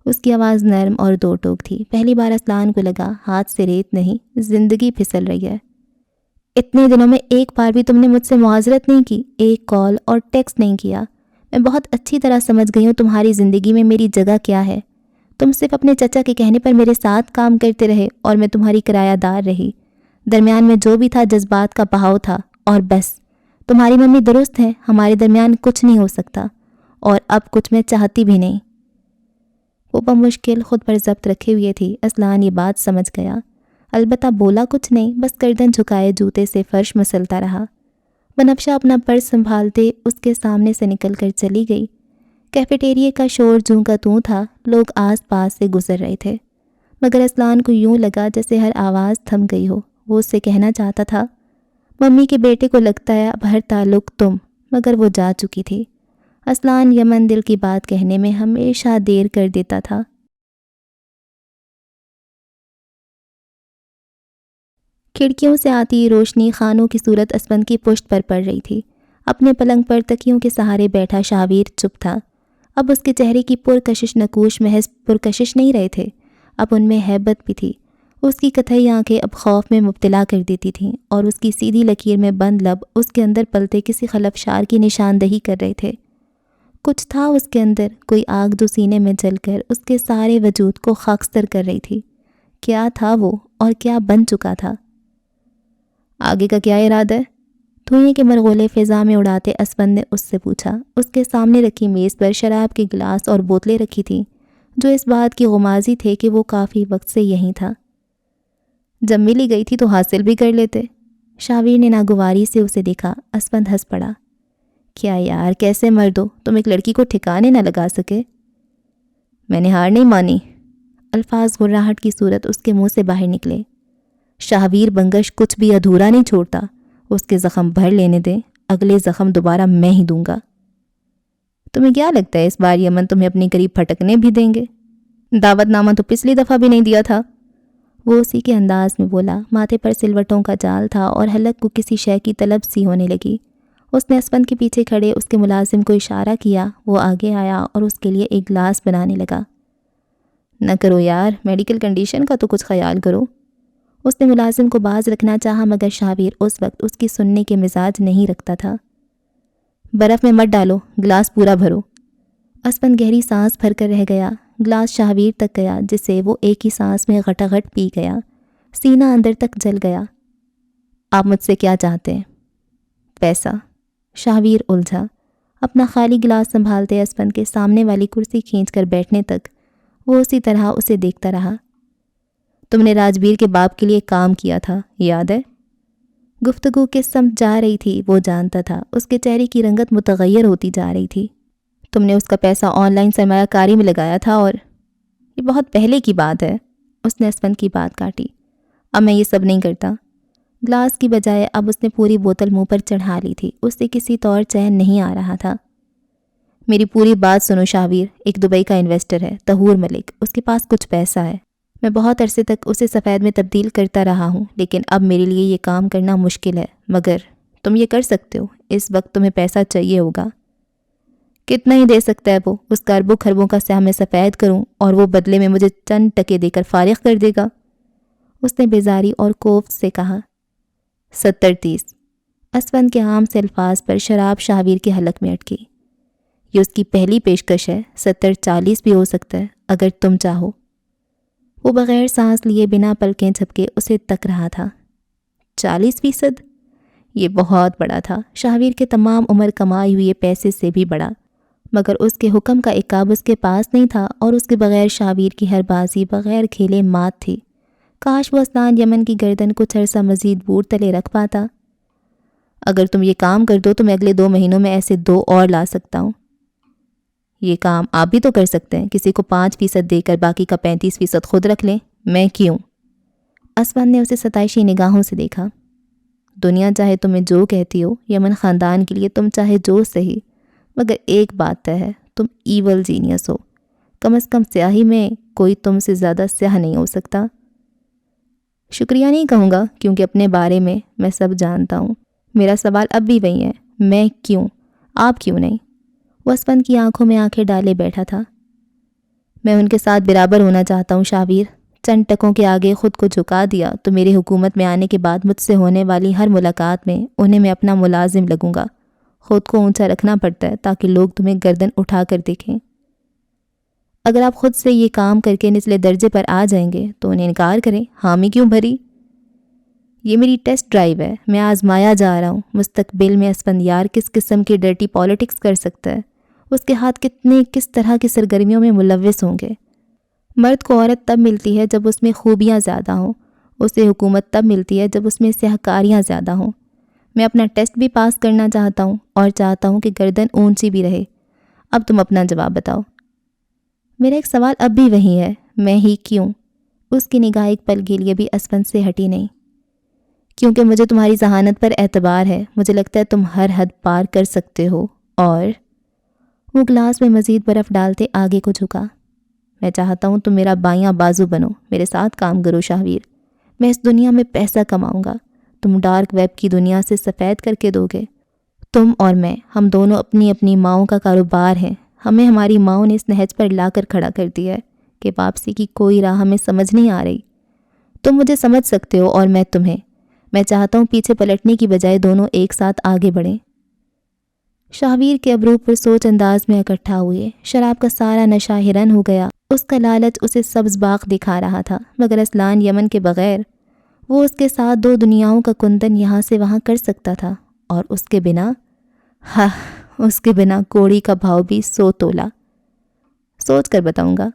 اس کی آواز نرم اور دو ٹوک تھی۔ پہلی بار اسلان کو لگا ہاتھ سے ریت نہیں، زندگی پھسل رہی ہے۔ اتنے دنوں میں ایک بار بھی تم نے مجھ سے معذرت نہیں کی، ایک کال اور ٹیکسٹ نہیں کیا۔ میں بہت اچھی طرح سمجھ گئی ہوں تمہاری زندگی میں میری جگہ کیا ہے۔ تم صرف اپنے چچا کے کہنے پر میرے ساتھ کام کرتے رہے اور میں تمہاری کرایہ دار رہی۔ درمیان میں جو بھی تھا جذبات کا بہاؤ تھا اور بس۔ تمہاری ممی درست ہے، ہمارے درمیان کچھ نہیں ہو سکتا اور اب کچھ میں چاہتی بھی نہیں۔ وہ بمشکل خود پر ضبط رکھے ہوئے تھی۔ اسلان یہ بات سمجھ گیا، البتہ بولا کچھ نہیں، بس گردن جھکائے جوتے سے فرش مسلتا رہا۔ بنفشہ اپنا پرس سنبھالتے اس کے سامنے سے نکل کر چلی گئی۔ کیفیٹیریے کا شور جوں کا توں تھا، لوگ آس پاس سے گزر رہے تھے، مگر اسلان کو یوں لگا جیسے ہر آواز تھم گئی ہو۔ وہ اس سے کہنا چاہتا تھا، ممی کے بیٹے کو لگتا ہے اب ہر تعلق تم، مگر وہ جا چکی تھی۔ اسلان یمن دل کی بات کہنے میں ہمیشہ دیر کر دیتا تھا۔ کھڑکیوں سے آتی روشنی خانوں کی صورت اسپند کی پشت پر پڑ رہی تھی۔ اپنے پلنگ پر تکیوں کے سہارے بیٹھا شاویر چپ تھا۔ اب اس کے چہرے کی پرکشش نقوش محض پرکشش نہیں رہے تھے، اب ان میں ہیبت بھی تھی۔ اس کی کتھئی آنکھیں اب خوف میں مبتلا کر دیتی تھیں اور اس کی سیدھی لکیر میں بند لب اس کے اندر پلتے کسی خلفشار کی نشاندہی کر رہے تھے۔ کچھ تھا اس کے اندر، کوئی آگ جو سینے میں جل کر اس کے سارے وجود کو خاکستر کر رہی تھی۔ کیا تھا وہ اور کیا بن چکا تھا؟ آگے کا کیا ارادہ ہے؟ دھوئیں کے مرغولے فضا میں اڑاتے اسپند نے اس سے پوچھا۔ اس کے سامنے رکھی میز پر شراب کے گلاس اور بوتلیں رکھی تھیں۔ جو اس بات کی غمازی تھے کہ وہ کافی وقت سے یہیں تھا۔ جب مل ہی گئی تھی تو حاصل بھی کر لیتے۔ شاویر نے ناگواری سے اسے دیکھا۔ اسپند ہنس پڑا۔ کیا یار، کیسے مرد ہو تم، ایک لڑکی کو ٹھکانے نہ لگا سکے؟ میں نے ہار نہیں مانی۔ الفاظ گھراہٹ کی صورت اس کے منہ سے باہر نکلے۔ شاہویر بنگش کچھ بھی ادھورا نہیں چھوڑتا، اس کے زخم بھر لینے دیں، اگلے زخم دوبارہ میں ہی دوں گا۔ تمہیں کیا لگتا ہے اس بار یمن تمہیں اپنے قریب پھٹکنے بھی دیں گے؟ دعوت نامہ تو پچھلی دفعہ بھی نہیں دیا تھا۔ وہ اسی کے انداز میں بولا۔ ماتھے پر سلوٹوں کا جال تھا اور حلق کو کسی شے کی طلب سی ہونے لگی۔ اس نے اسپند کے پیچھے کھڑے اس کے ملازم کو اشارہ کیا۔ وہ آگے آیا اور اس کے لیے ایک گلاس بنانے لگا۔ نہ کرو یار، میڈیکل کنڈیشن کا تو کچھ خیال کرو۔ اس نے ملازم کو باز رکھنا چاہا مگر شاویر اس وقت اس کی سننے کے مزاج نہیں رکھتا تھا۔ برف میں مت ڈالو، گلاس پورا بھرو۔ اسپند گہری سانس بھر کر رہ گیا۔ گلاس شاہویر تک گیا جسے وہ ایک ہی سانس میں غٹاغٹ پی گیا۔ سینہ اندر تک جل گیا۔ آپ مجھ سے کیا چاہتے ہیں؟ پیسہ۔ شاہویر الجھا۔ اپنا خالی گلاس سنبھالتے اسپند کے سامنے والی کرسی کھینچ کر بیٹھنے تک وہ اسی طرح اسے دیکھتا رہا۔ تم نے راجبیر کے باپ کے لیے کام کیا تھا، یاد ہے؟ گفتگو کس سمت جا رہی تھی وہ جانتا تھا۔ اس کے چہرے کی رنگت متغیر ہوتی جا رہی تھی۔ تم نے اس کا پیسہ آن لائن سرمایہ کاری میں لگایا تھا اور یہ بہت پہلے کی بات ہے۔ اس نے اسپند کی بات کاٹی۔ اب میں یہ سب نہیں کرتا۔ گلاس کی بجائے اب اس نے پوری بوتل منہ پر چڑھا لی تھی۔ اس سے کسی طور چین نہیں آ رہا تھا۔ میری پوری بات سنو شاویر، ایک دبئی کا انویسٹر ہے طہور ملک، اس کے پاس کچھ پیسہ ہے۔ میں بہت عرصے تک اسے سفید میں تبدیل کرتا رہا ہوں، لیکن اب میرے لیے یہ کام کرنا مشکل ہے، مگر تم یہ کر سکتے ہو۔ اس وقت تمہیں پیسہ چاہیے ہوگا۔ کتنا ہی دے سکتا ہے وہ؟ اس کا اربوں خربوں کا سہم میں سفید کروں اور وہ بدلے میں مجھے چند ٹکے دے کر فارغ کر دے گا؟ اس نے بیزاری اور کوفت سے کہا۔ 70-30۔ اسپند کے عام سے الفاظ پر شراب شاہویر کے حلق میں اٹکی۔ یہ اس کی پہلی پیشکش ہے، 70-40 بھی ہو سکتا ہے اگر تم چاہو۔ وہ بغیر سانس لیے بنا پلکیں جھپکے اسے تک رہا تھا۔ 40%؟ یہ بہت بڑا تھا، شاہویر کے تمام عمر کمائی ہوئے پیسے سے بھی بڑا، مگر اس کے حکم کا عقاب اس کے پاس نہیں تھا اور اس کے بغیر شاہویر کی ہر بازی بغیر کھیلے مات تھی۔ کاش وہ اسنان یمن کی گردن کچھ عرصہ مزید بور تلے رکھ پاتا۔ اگر تم یہ کام کر دو تو میں اگلے 2 مہینوں میں ایسے 2 اور لا سکتا ہوں۔ یہ کام آپ بھی تو کر سکتے ہیں، کسی کو 5% دے کر باقی کا 35% خود رکھ لیں۔ میں کیوں؟ اسپند نے اسے ستائشی نگاہوں سے دیکھا۔ دنیا چاہے تمہیں جو کہتی ہو، یمن خاندان کے لیے تم چاہے جو صحیح، مگر ایک بات طے ہے، تم ایول جینیس ہو۔ کم از کم سیاہی میں کوئی تم سے زیادہ سیاہ نہیں ہو سکتا۔ شکریہ نہیں کہوں گا، کیونکہ اپنے بارے میں سب جانتا ہوں۔ میرا سوال اب بھی وہی ہے، میں کیوں؟ آپ کیوں نہیں؟ وہ اسپند کی آنکھوں میں آنکھیں ڈالے بیٹھا تھا۔ میں ان کے ساتھ برابر ہونا چاہتا ہوں شاویر۔ چند ٹکوں کے آگے خود کو جھکا دیا تو میری حکومت میں آنے کے بعد مجھ سے ہونے والی ہر ملاقات میں انہیں میں اپنا ملازم لگوں گا۔ خود کو اونچا رکھنا پڑتا ہے تاکہ لوگ تمہیں گردن اٹھا کر دیکھیں۔ اگر آپ خود سے یہ کام کر کے نچلے درجے پر آ جائیں گے تو انہیں انکار کریں، حامی کیوں بھری؟ یہ میری ٹیسٹ ڈرائیو ہے، میں آزمایا جا رہا ہوں۔ مستقبل میں اسفندیار کس قسم کی ڈرٹی پالیٹکس کر سکتا ہے، اس کے ہاتھ کس طرح کی سرگرمیوں میں ملوث ہوں گے۔ مرد کو عورت تب ملتی ہے جب اس میں خوبیاں زیادہ ہوں، اسے حکومت تب ملتی ہے جب اس میں سیاہکاریاں زیادہ ہوں۔ میں اپنا ٹیسٹ بھی پاس کرنا چاہتا ہوں اور چاہتا ہوں کہ گردن اونچی بھی رہے۔ اب تم اپنا جواب بتاؤ۔ میرا ایک سوال اب بھی وہی ہے، میں ہی کیوں؟ اس کی نگاہ ایک پل کے لیے بھی اسپند سے ہٹی نہیں۔ کیونکہ مجھے تمہاری ذہانت پر اعتبار ہے، مجھے لگتا ہے تم ہر حد پار کر سکتے ہو، اور وہ گلاس میں مزید برف ڈالتے آگے کو جھکا۔ میں چاہتا ہوں تم میرا بایاں بازو بنو، میرے ساتھ کام کرو شاہویر۔ میں اس دنیا میں پیسہ کماؤں گا، تم ڈارک ویب کی دنیا سے سفید کر کے دو گے۔ تم اور میں، ہم دونوں اپنی اپنی ماؤں کا کاروبار ہیں۔ ہمیں ہماری ماؤں نے اس نہج پر لا کر کھڑا کر دیا ہے کہ واپسی کی کوئی راہ ہمیں سمجھ نہیں آ رہی۔ تم مجھے سمجھ سکتے ہو اور میں تمہیں۔ میں چاہتا ہوں پیچھے پلٹنے کی بجائے دونوں ایک ساتھ آگے بڑھیں۔ شاہویر کے ابرو پر سوچ انداز میں اکٹھا ہوئے، شراب کا سارا نشہ ہرن ہو گیا۔ اس کا لالچ اسے سبز باغ دکھا رہا تھا، مگر اسلان یمن کے بغیر وہ اس کے ساتھ 2 دنیاؤں کا کندن یہاں سے وہاں کر سکتا تھا، اور اس کے بنا کوڑی کا بھاؤ بھی 100 تولا۔ سوچ کر بتاؤں گا۔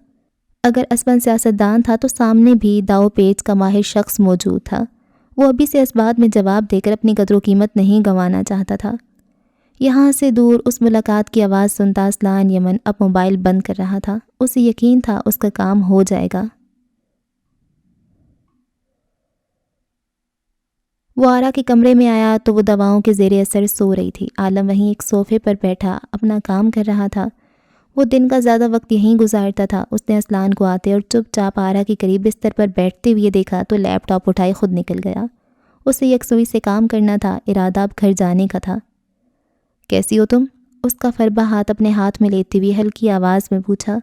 اگر اسپن سیاستدان تھا تو سامنے بھی داؤ پیچ کا ماہر شخص موجود تھا۔ وہ ابھی سے اس بات میں جواب دے کر اپنی قدر و قیمت نہیں گنوانا چاہتا تھا۔ یہاں سے دور اس ملاقات کی آواز سنتا اسلان یمن اب موبائل بند کر رہا تھا۔ اسے یقین تھا اس کا کام ہو جائے گا۔ وہ آرا کے کمرے میں آیا تو وہ دواؤں کے زیر اثر سو رہی تھی۔ عالم وہیں ایک صوفے پر بیٹھا اپنا کام کر رہا تھا۔ وہ دن کا زیادہ وقت یہیں گزارتا تھا۔ اس نے اسلان کو آتے اور چپ چاپ آرا کے قریب بستر پر بیٹھتے ہوئے دیکھا تو لیپ ٹاپ اٹھائے خود نکل گیا۔ اسے یکسوئی سے کام کرنا تھا، ارادہ اب گھر جانے کا تھا۔ کیسی ہو تم؟ اس کا فربہ ہاتھ اپنے ہاتھ میں لیتے ہوئے ہلکی آواز میں پوچھا۔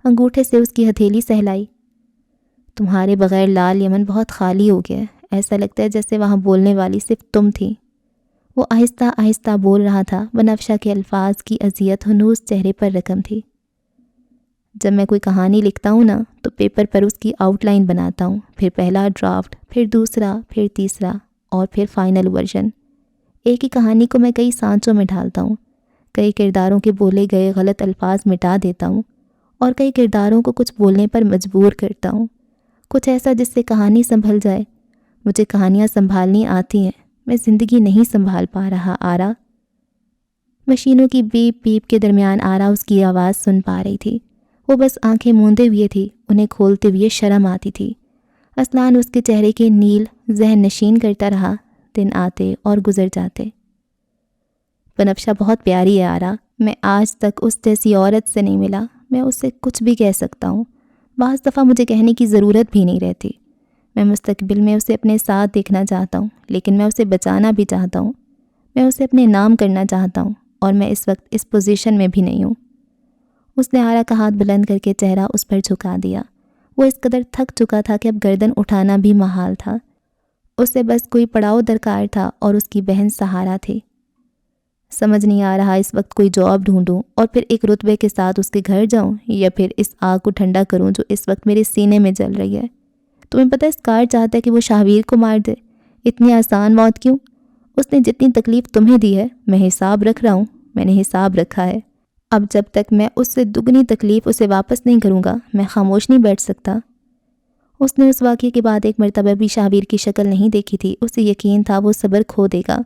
انگوٹھے سے اس کی ہتھیلی سہلائی۔ تمہارے بغیر لال یمن بہت خالی ہو گیا ہے، ایسا لگتا ہے جیسے وہاں بولنے والی صرف تم تھی۔ وہ آہستہ آہستہ بول رہا تھا۔ بنفشہ کے الفاظ کی اذیت ہنوز چہرے پر رقم تھی۔ جب میں کوئی کہانی لکھتا ہوں نا تو پیپر پر اس کی آؤٹ لائن بناتا ہوں، پھر پہلا ڈرافٹ، پھر دوسرا، پھر تیسرا اور پھر فائنل ورژن۔ ایک ہی کہانی کو میں کئی سانچوں میں ڈھالتا ہوں، کئی کرداروں کے بولے گئے غلط الفاظ مٹا دیتا ہوں اور کئی کرداروں کو کچھ بولنے پر مجبور کرتا ہوں، کچھ ایسا جس سے کہانی سنبھل جائے۔ مجھے کہانیاں سنبھالنی آتی ہیں، میں زندگی نہیں سنبھال پا رہا آرا۔ مشینوں کی بیپ بیپ کے درمیان آرا اس کی آواز سن پا رہی تھی۔ وہ بس آنکھیں موندے ہوئے تھی، انہیں کھولتے ہوئے شرم آتی تھی۔ اسلان اس کے چہرے کے نیل ذہن نشین کرتا رہا۔ دن آتے اور گزر جاتے۔ بنفشہ بہت پیاری ہے آرا، میں آج تک اس جیسی عورت سے نہیں ملا۔ میں اسے کچھ بھی کہہ سکتا ہوں، بعض دفعہ مجھے کہنے کی ضرورت بھی نہیں رہتی۔ میں مستقبل میں اسے اپنے ساتھ دیکھنا چاہتا ہوں، لیکن میں اسے بچانا بھی چاہتا ہوں۔ میں اسے اپنے نام کرنا چاہتا ہوں اور میں اس وقت اس پوزیشن میں بھی نہیں ہوں۔ اس نے آرا کا ہاتھ بلند کر کے چہرہ اس پر جھکا دیا۔ وہ اس قدر تھک چکا تھا کہ اب گردن اٹھانا بھی محال تھا۔ اسے بس کوئی پڑاؤ درکار تھا اور اس کی بہن سہارا تھی۔ سمجھ نہیں آ رہا اس وقت کوئی جاب ڈھونڈوں اور پھر ایک رتبے کے ساتھ اس کے گھر جاؤں، یا پھر اس آگ کو ٹھنڈا کروں جو اس وقت میرے سینے میں جل رہی ہے۔ تمہیں پتہ ہے اسکار چاہتا ہے کہ وہ شاہویر کو مار دے۔ اتنی آسان موت کیوں؟ اس نے جتنی تکلیف تمہیں دی ہے میں حساب رکھ رہا ہوں، میں نے حساب رکھا ہے۔ اب جب تک میں اس سے دگنی تکلیف اسے واپس نہیں کروں گا میں خاموش نہیں بیٹھ سکتا۔ اس نے اس واقعے کے بعد ایک مرتبہ بھی شاہویر کی شکل نہیں دیکھی تھی۔ اسے یقین تھا وہ صبر کھو دے گا۔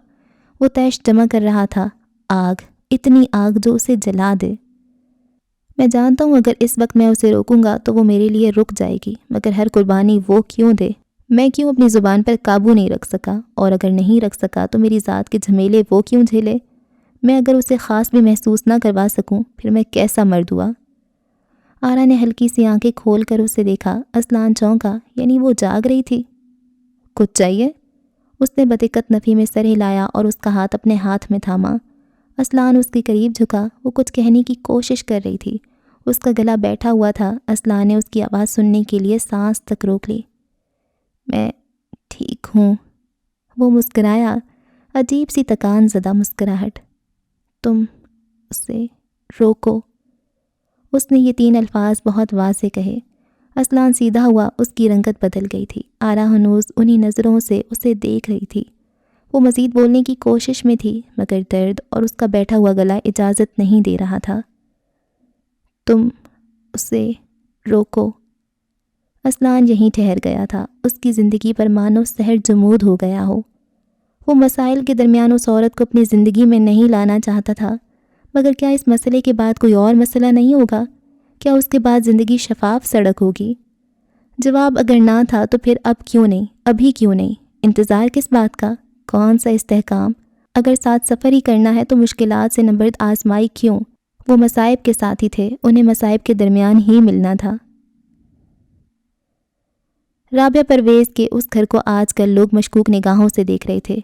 وہ تیش جمع کر رہا تھا، آگ، اتنی آگ جو اسے جلا دے۔ میں جانتا ہوں اگر اس وقت میں اسے روکوں گا تو وہ میرے لیے رک جائے گی، مگر ہر قربانی وہ کیوں دے؟ میں کیوں اپنی زبان پر قابو نہیں رکھ سکا؟ اور اگر نہیں رکھ سکا تو میری ذات کے جھمیلے وہ کیوں جھیلے؟ میں اگر اسے خاص بھی محسوس نہ کروا سکوں پھر میں کیسا مرد ہوا؟ آرا نے ہلکی سی آنکھیں کھول کر اسے دیکھا۔ اسلان چونکا، یعنی وہ جاگ رہی تھی۔ کچھ چاہیے؟ اس نے بدقت نفی میں سر ہلایا اور اس کا ہاتھ اپنے ہاتھ میں تھاما۔ اسلان اس کے قریب جھکا۔ وہ کچھ کہنے کی کوشش کر رہی تھی، اس کا گلا بیٹھا ہوا تھا۔ اسلان نے اس کی آواز سننے کے لیے سانس تک روک لی۔ میں ٹھیک ہوں۔ وہ مسکرایا، عجیب سی تکان زدہ مسکراہٹ۔ تم اسے روکو۔ اس نے یہ 3 الفاظ بہت واضح کہے۔ اسلان سیدھا ہوا، اس کی رنگت بدل گئی تھی۔ آرا ہنوز انہی نظروں سے اسے دیکھ رہی تھی۔ وہ مزید بولنے کی کوشش میں تھی مگر درد اور اس کا بیٹھا ہوا گلا اجازت نہیں دے رہا تھا۔ تم اسے روکو۔ اسلان یہیں ٹھہر گیا تھا، اس کی زندگی پر مانو سحر جمود ہو گیا ہو۔ وہ مسائل کے درمیان اس عورت کو اپنی زندگی میں نہیں لانا چاہتا تھا، مگر کیا اس مسئلے کے بعد کوئی اور مسئلہ نہیں ہوگا؟ کیا اس کے بعد زندگی شفاف سڑک ہوگی؟ جواب اگر نہ تھا تو پھر اب کیوں نہیں؟ ابھی کیوں نہیں؟ انتظار کس بات کا؟ کون سا استحکام؟ اگر ساتھ سفر ہی کرنا ہے تو مشکلات سے نبرد آزمائی کیوں؟ وہ مصائب کے ساتھ ہی تھے، انہیں مصائب کے درمیان ہی ملنا تھا۔ رابعہ پرویز کے اس گھر کو آج کل لوگ مشکوک نگاہوں سے دیکھ رہے تھے۔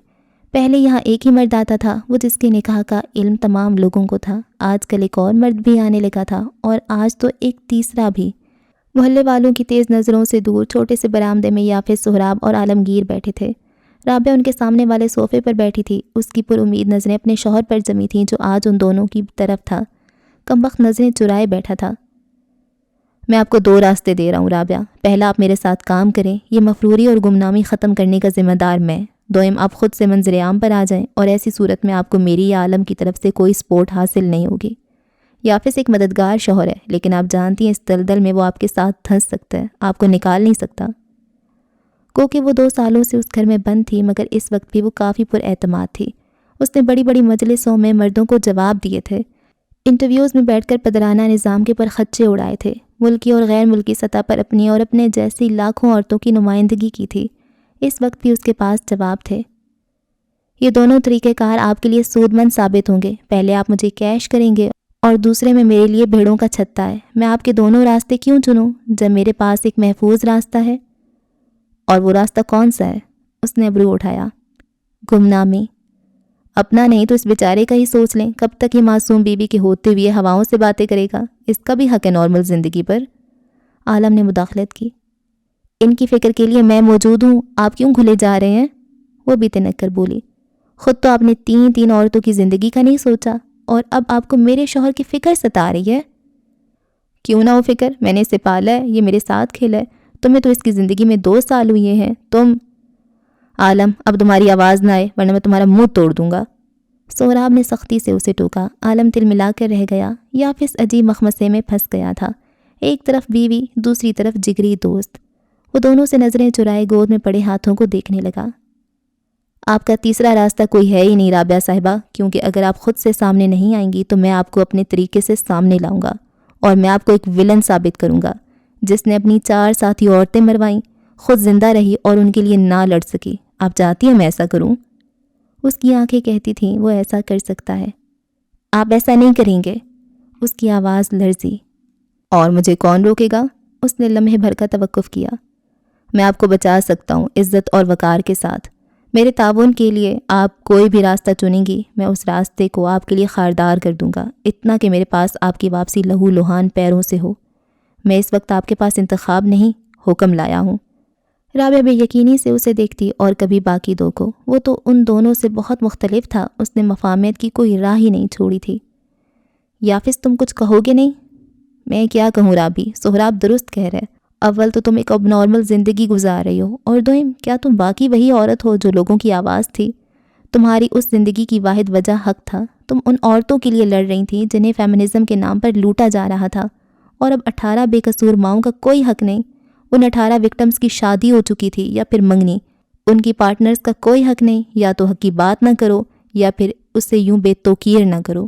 پہلے یہاں ایک ہی مرد آتا تھا، وہ جس کے نکاح کا علم تمام لوگوں کو تھا۔ آج کل ایک اور مرد بھی آنے لگا تھا اور آج تو ایک تیسرا بھی۔ محلے والوں کی تیز نظروں سے دور چھوٹے سے برآمدے میں یافس، سہراب اور عالمگیر بیٹھے تھے۔ رابعہ ان کے سامنے والے صوفے پر بیٹھی تھی۔ اس کی پر امید نظریں اپنے شوہر پر جمی تھیں جو آج ان دونوں کی طرف تھا، کمبخت نظریں چرائے بیٹھا تھا۔ میں آپ کو 2 راستے دے رہا ہوں رابعہ۔ پہلا، آپ میرے ساتھ کام کریں، یہ مفروری اور گمنامی ختم کرنے کا ذمہ دار میں۔ دوئم، آپ خود سے منظر عام پر آ جائیں اور ایسی صورت میں آپ کو میری یا عالم کی طرف سے کوئی سپورٹ حاصل نہیں ہوگی۔ یافس ایک مددگار شوہر ہے، لیکن آپ جانتی ہیں اس دلدل میں وہ آپ کے ساتھ دھنس سکتا ہے، آپ کو نکال نہیں سکتا۔ گو کہ وہ 2 سالوں سے اس گھر میں بند تھی، مگر اس وقت بھی وہ کافی پر اعتماد تھی۔ اس نے بڑی بڑی مجلسوں میں مردوں کو جواب دیے تھے، انٹرویوز میں بیٹھ کر پدرانہ نظام کے پر خدشے اڑائے تھے، ملکی اور غیر ملکی سطح پر اپنی اور اپنے جیسی لاکھوں عورتوں کی نمائندگی کی تھی۔ اس وقت بھی اس کے پاس جواب تھے۔ یہ دونوں طریقہ کار آپ کے لیے سود مند ثابت ہوں گے۔ پہلے آپ مجھے کیش کریں گے اور دوسرے میں میرے لیے بھیڑوں کا چھتا ہے۔ میں آپ کے دونوں راستے کیوں چنوں جب میرے پاس ایک محفوظ راستہ ہے؟ اور وہ راستہ کون سا ہے؟ اس نے ابرو اٹھایا۔ گمنامی۔ اپنا نہیں تو اس بیچارے کا ہی سوچ لیں، کب تک یہ معصوم بیوی کے ہوتے ہوئے ہواؤں سے باتیں کرے گا؟ اس کا بھی حق ہے نارمل زندگی پر۔ عالم نے مداخلت کی۔ ان کی فکر کے لیے میں موجود ہوں، آپ کیوں گھلے جا رہے ہیں؟ وہ بھی تنک کر بولی۔ خود تو آپ نے 3 عورتوں کی زندگی کا نہیں سوچا، اور اب آپ کو میرے شوہر کی فکر ستا رہی ہے۔ کیوں نہ ہو فکر، میں نے اسے پالا ہے، یہ میرے ساتھ کھیلا ہے، تمہیں تو اس کی زندگی میں 2 سال ہوئے ہیں۔ تم عالم، اب تمہاری آواز نہ آئے ورنہ میں تمہارا منہ توڑ دوں گا۔ سہراب نے سختی سے اسے ٹوکا۔ عالم تل ملا کر رہ گیا۔ یافس عجیب مخمسے میں پھنس گیا تھا، ایک طرف بیوی، دوسری طرف جگری دوست۔ وہ دونوں سے نظریں چرائے گود میں پڑے ہاتھوں کو دیکھنے لگا۔ آپ کا تیسرا راستہ کوئی ہے ہی نہیں رابعہ صاحبہ، کیونکہ اگر آپ خود سے سامنے نہیں آئیں گی تو میں آپ کو اپنے طریقے سے سامنے لاؤں گا، اور میں آپ کو ایک ولن ثابت کروں گا جس نے اپنی 4 ساتھی عورتیں مروائیں، خود زندہ رہی اور ان کے لیے نہ لڑ سکی۔ آپ چاہتی ہیں میں ایسا کروں؟ اس کی آنکھیں کہتی تھیں وہ ایسا کر سکتا ہے۔ آپ ایسا نہیں کریں گے۔ اس کی آواز لرزی۔ اور مجھے کون روکے گا؟ اس نے لمحے بھر کا توقف کیا۔ میں آپ کو بچا سکتا ہوں عزت اور وقار کے ساتھ۔ میرے تعاون کے لیے آپ کوئی بھی راستہ چنیں گی، میں اس راستے کو آپ کے لیے خاردار کر دوں گا، اتنا کہ میرے پاس آپ کی واپسی لہو لوہان پیروں سے ہو۔ میں اس وقت آپ کے پاس انتخاب نہیں، حکم لایا ہوں۔ رابعہ بے یقینی سے اسے دیکھتی، اور کبھی باقی 2 کو۔ وہ تو ان دونوں سے بہت مختلف تھا، اس نے مفاہمت کی کوئی راہ ہی نہیں چھوڑی تھی۔ یافس تم کچھ کہو گے نہیں؟ میں کیا کہوں رابی، سہراب درست کہہ رہے۔ اول تو تم ایک اب نارمل زندگی گزار رہی ہو، اور دوم کیا تم باقی وہی عورت ہو جو لوگوں کی آواز تھی؟ تمہاری اس زندگی کی واحد وجہ حق تھا، تم ان عورتوں کے لیے لڑ رہی تھی جنہیں فیمنزم کے نام پر لوٹا جا رہا تھا، اور اب 18 بے قصور ماؤں کا کوئی حق نہیں۔ ان 18 وکٹمز کی شادی ہو چکی تھی یا پھر منگنی، ان کی پارٹنرز کا کوئی حق نہیں۔ یا تو حق کی بات نہ کرو یا پھر اسے یوں بے توقیر نہ کرو۔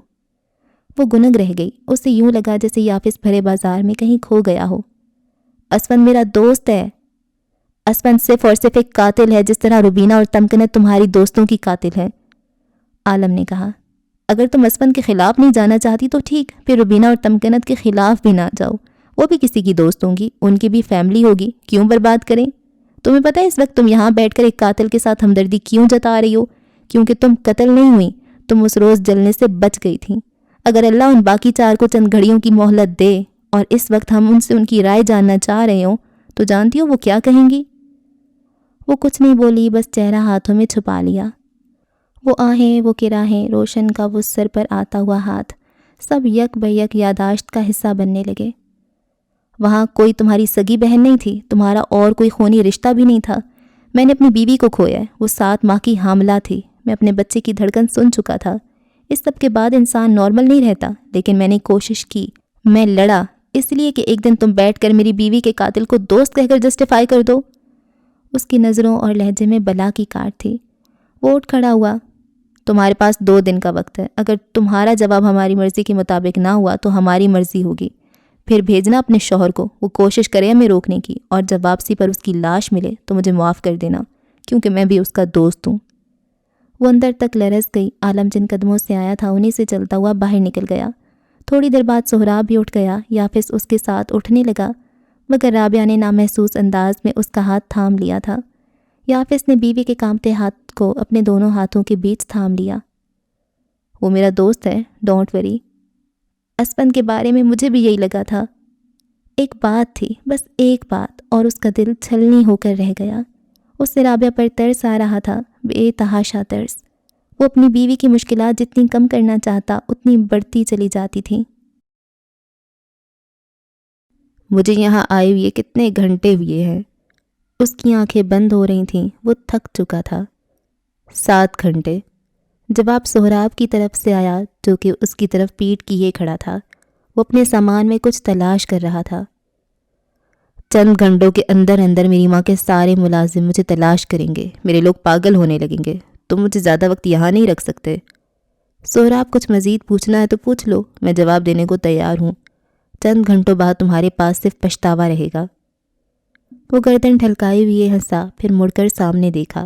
وہ گنگ رہ گئی، اسے یوں لگا جیسے یافس بھرے بازار میں کہیں کھو گیا ہو۔ اسفند میرا دوست ہے۔ اسفند صرف اور صرف ایک قاتل ہے، جس طرح روبینہ اور تمکنت تمہاری دوستوں کی قاتل ہے۔ عالم نے کہا۔ اگر تم اسفند کے خلاف نہیں جانا چاہتی تو ٹھیک، پھر روبینہ اور تمکنت کے خلاف بھی نہ جاؤ، وہ بھی کسی کی دوست ہوں گی، ان کی بھی فیملی ہوگی، کیوں برباد کریں؟ تمہیں پتہ ہے اس وقت تم یہاں بیٹھ کر ایک قاتل کے ساتھ ہمدردی کیوں جتا رہی ہو؟ کیونکہ تم قتل نہیں ہوئی، تم اس روز جلنے سے بچ گئی تھیں۔ اگر اللہ ان باقی 4 کو چند گھڑیوں کی مہلت دے اور اس وقت ہم ان سے ان کی رائے جاننا چاہ رہے ہوں تو جانتی ہو وہ کیا کہیں گی؟ وہ کچھ نہیں بولی، بس چہرہ ہاتھوں میں چھپا لیا۔ وہ آہیں، وہ کراہیں، روشن کا وہ سر پر آتا ہوا ہاتھ، سب یک بہ یک یاداشت کا حصہ بننے لگے۔ وہاں کوئی تمہاری سگی بہن نہیں تھی، تمہارا اور کوئی خونی رشتہ بھی نہیں تھا۔ میں نے اپنی بیوی کو کھویا ہے، وہ 7 ماہ کی حاملہ تھی، میں اپنے بچے کی دھڑکن سن چکا تھا۔ اس سب کے بعد انسان نارمل نہیں رہتا، لیکن میں نے کوشش کی، میں لڑا، اس لیے کہ ایک دن تم بیٹھ کر میری بیوی کے قاتل کو دوست کہہ کر جسٹیفائی کر دو۔ اس کی نظروں اور لہجے میں بلا کی کاٹ تھی۔ وہ اٹھ کھڑا ہوا۔ تمہارے پاس 2 دن کا وقت ہے، اگر تمہارا جواب ہماری مرضی کے مطابق نہ ہوا تو ہماری مرضی ہوگی، پھر بھیجنا اپنے شوہر کو، وہ کوشش کرے ہمیں روکنے کی، اور جب واپسی پر اس کی لاش ملے تو مجھے معاف کر دینا، کیونکہ میں بھی اس کا دوست ہوں۔ وہ اندر تک لرز گئی۔ عالم جن قدموں سے آیا تھا انہیں سے چلتا ہوا باہر نکل گیا۔ تھوڑی دیر بعد سہراب بھی اٹھ گیا، یافس اس کے ساتھ اٹھنے لگا، مگر رابعہ نے نامحسوس انداز میں اس کا ہاتھ تھام لیا تھا۔ یافس نے بیوی کے کانپتے ہاتھ کو اپنے دونوں ہاتھوں کے بیچ تھام لیا۔ وہ میرا دوست ہے، ڈونٹ وری۔ اسفند کے بارے میں مجھے بھی یہی لگا تھا۔ ایک بات تھی، بس ایک بات، اور اس کا دل چھلنی ہو کر رہ گیا۔ اس سے رابعہ پر ترس آ رہا تھا، بے تحاشا ترس۔ وہ اپنی بیوی کی مشکلات جتنی کم کرنا چاہتا اتنی بڑھتی چلی جاتی تھیں۔ مجھے یہاں آئے ہوئے کتنے گھنٹے ہوئے ہیں؟ اس کی آنکھیں بند ہو رہی تھیں، وہ تھک چکا تھا۔ 7 گھنٹے۔ جواب سہراب کی طرف سے آیا، جو کہ اس کی طرف پیٹ کیے کھڑا تھا۔ وہ اپنے سامان میں کچھ تلاش کر رہا تھا۔ چند گھنٹوں کے اندر اندر میری ماں کے سارے ملازم مجھے تلاش کریں گے، میرے لوگ پاگل ہونے لگیں گے، تم مجھے زیادہ وقت یہاں نہیں رکھ سکتے۔ سہراب، کچھ مزید پوچھنا ہے تو پوچھ لو، میں جواب دینے کو تیار ہوں۔ چند گھنٹوں بعد تمہارے پاس صرف پچھتاوا رہے گا۔ وہ گردن ڈھلکائے ہوئے ہنسا، پھر مڑ کر سامنے دیکھا،